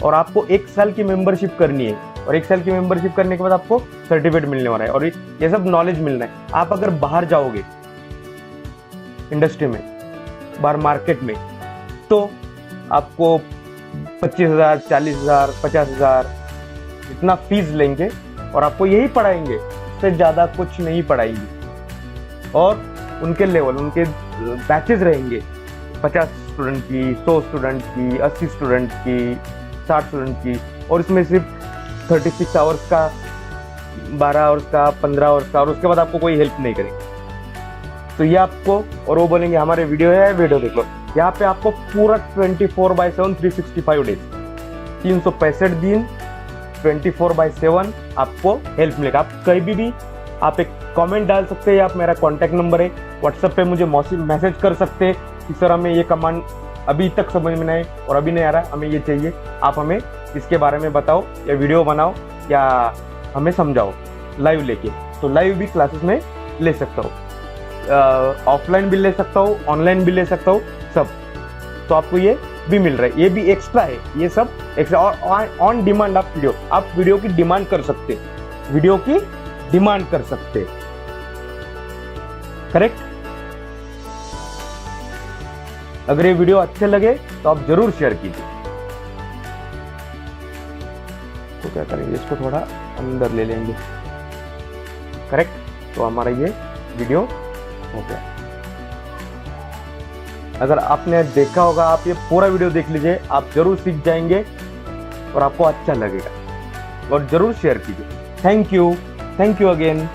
और आपको 1 साल की मेंबरशिप करनी है और 1 साल की मेंबरशिप करने के बाद आपको सर्टिफिकेट मिलने वाला है और ये सब नॉलेज मिलना है। आप अगर बाहर जाओगे इंडस्ट्री में, बाहर मार्केट में, तो आपको 25,000, 40,000, 50,000 इतना फीस लेंगे और आपको यही पढ़ाएंगे, इससे ज़्यादा कुछ नहीं पढ़ाएंगे। और उनके लेवल, उनके बैचेस रहेंगे 50 स्टूडेंट की, 100 स्टूडेंट की, 80 स्टूडेंट की, 60 स्टूडेंट की, और इसमें सिर्फ 36 आवर्स का, 12 आवर्स का, 15 आवर्स का, और उसके बाद आपको कोई हेल्प नहीं करेंगे। तो ये आपको, और वो बोलेंगे हमारे वीडियो है, वीडियो देख लो। यहाँ पे आपको पूरा 24/7 365 डेज, 365 दिन 24/7 आपको हेल्प मिलेगा। आप कहीं भी आप एक कमेंट डाल सकते हैं, आप, मेरा कॉन्टैक्ट नंबर है, व्हाट्सएप पे मुझे मैसेज कर सकते हैं कि सर हमें ये कमांड अभी तक समझ में नहीं और अभी नहीं आ रहा, हमें ये चाहिए, आप हमें इसके बारे में बताओ या वीडियो बनाओ या हमें समझाओ लाइव लेके। तो लाइव भी क्लासेस में ले सकता हो। ऑफलाइन भी ले सकता हूँ, ऑनलाइन भी ले सकता हूँ, सब। तो आपको ये भी मिल रहा है, ये भी एक्स्ट्रा है, ये सब एक्स्ट्रा। और ऑन डिमांड आप वीडियो की डिमांड कर सकते, वीडियो की डिमांड कर सकते, करेक्ट। अगर ये वीडियो अच्छे लगे तो आप जरूर शेयर कीजिए। तो क्या करेंगे, इसको थोड़ा अंदर ले लेंगे, करेक्ट। तो हमारा ये वीडियो हो गया। अगर आपने देखा होगा, आप ये पूरा वीडियो देख लीजिए, आप जरूर सीख जाएंगे और आपको अच्छा लगेगा, और जरूर शेयर कीजिए। Thank you again.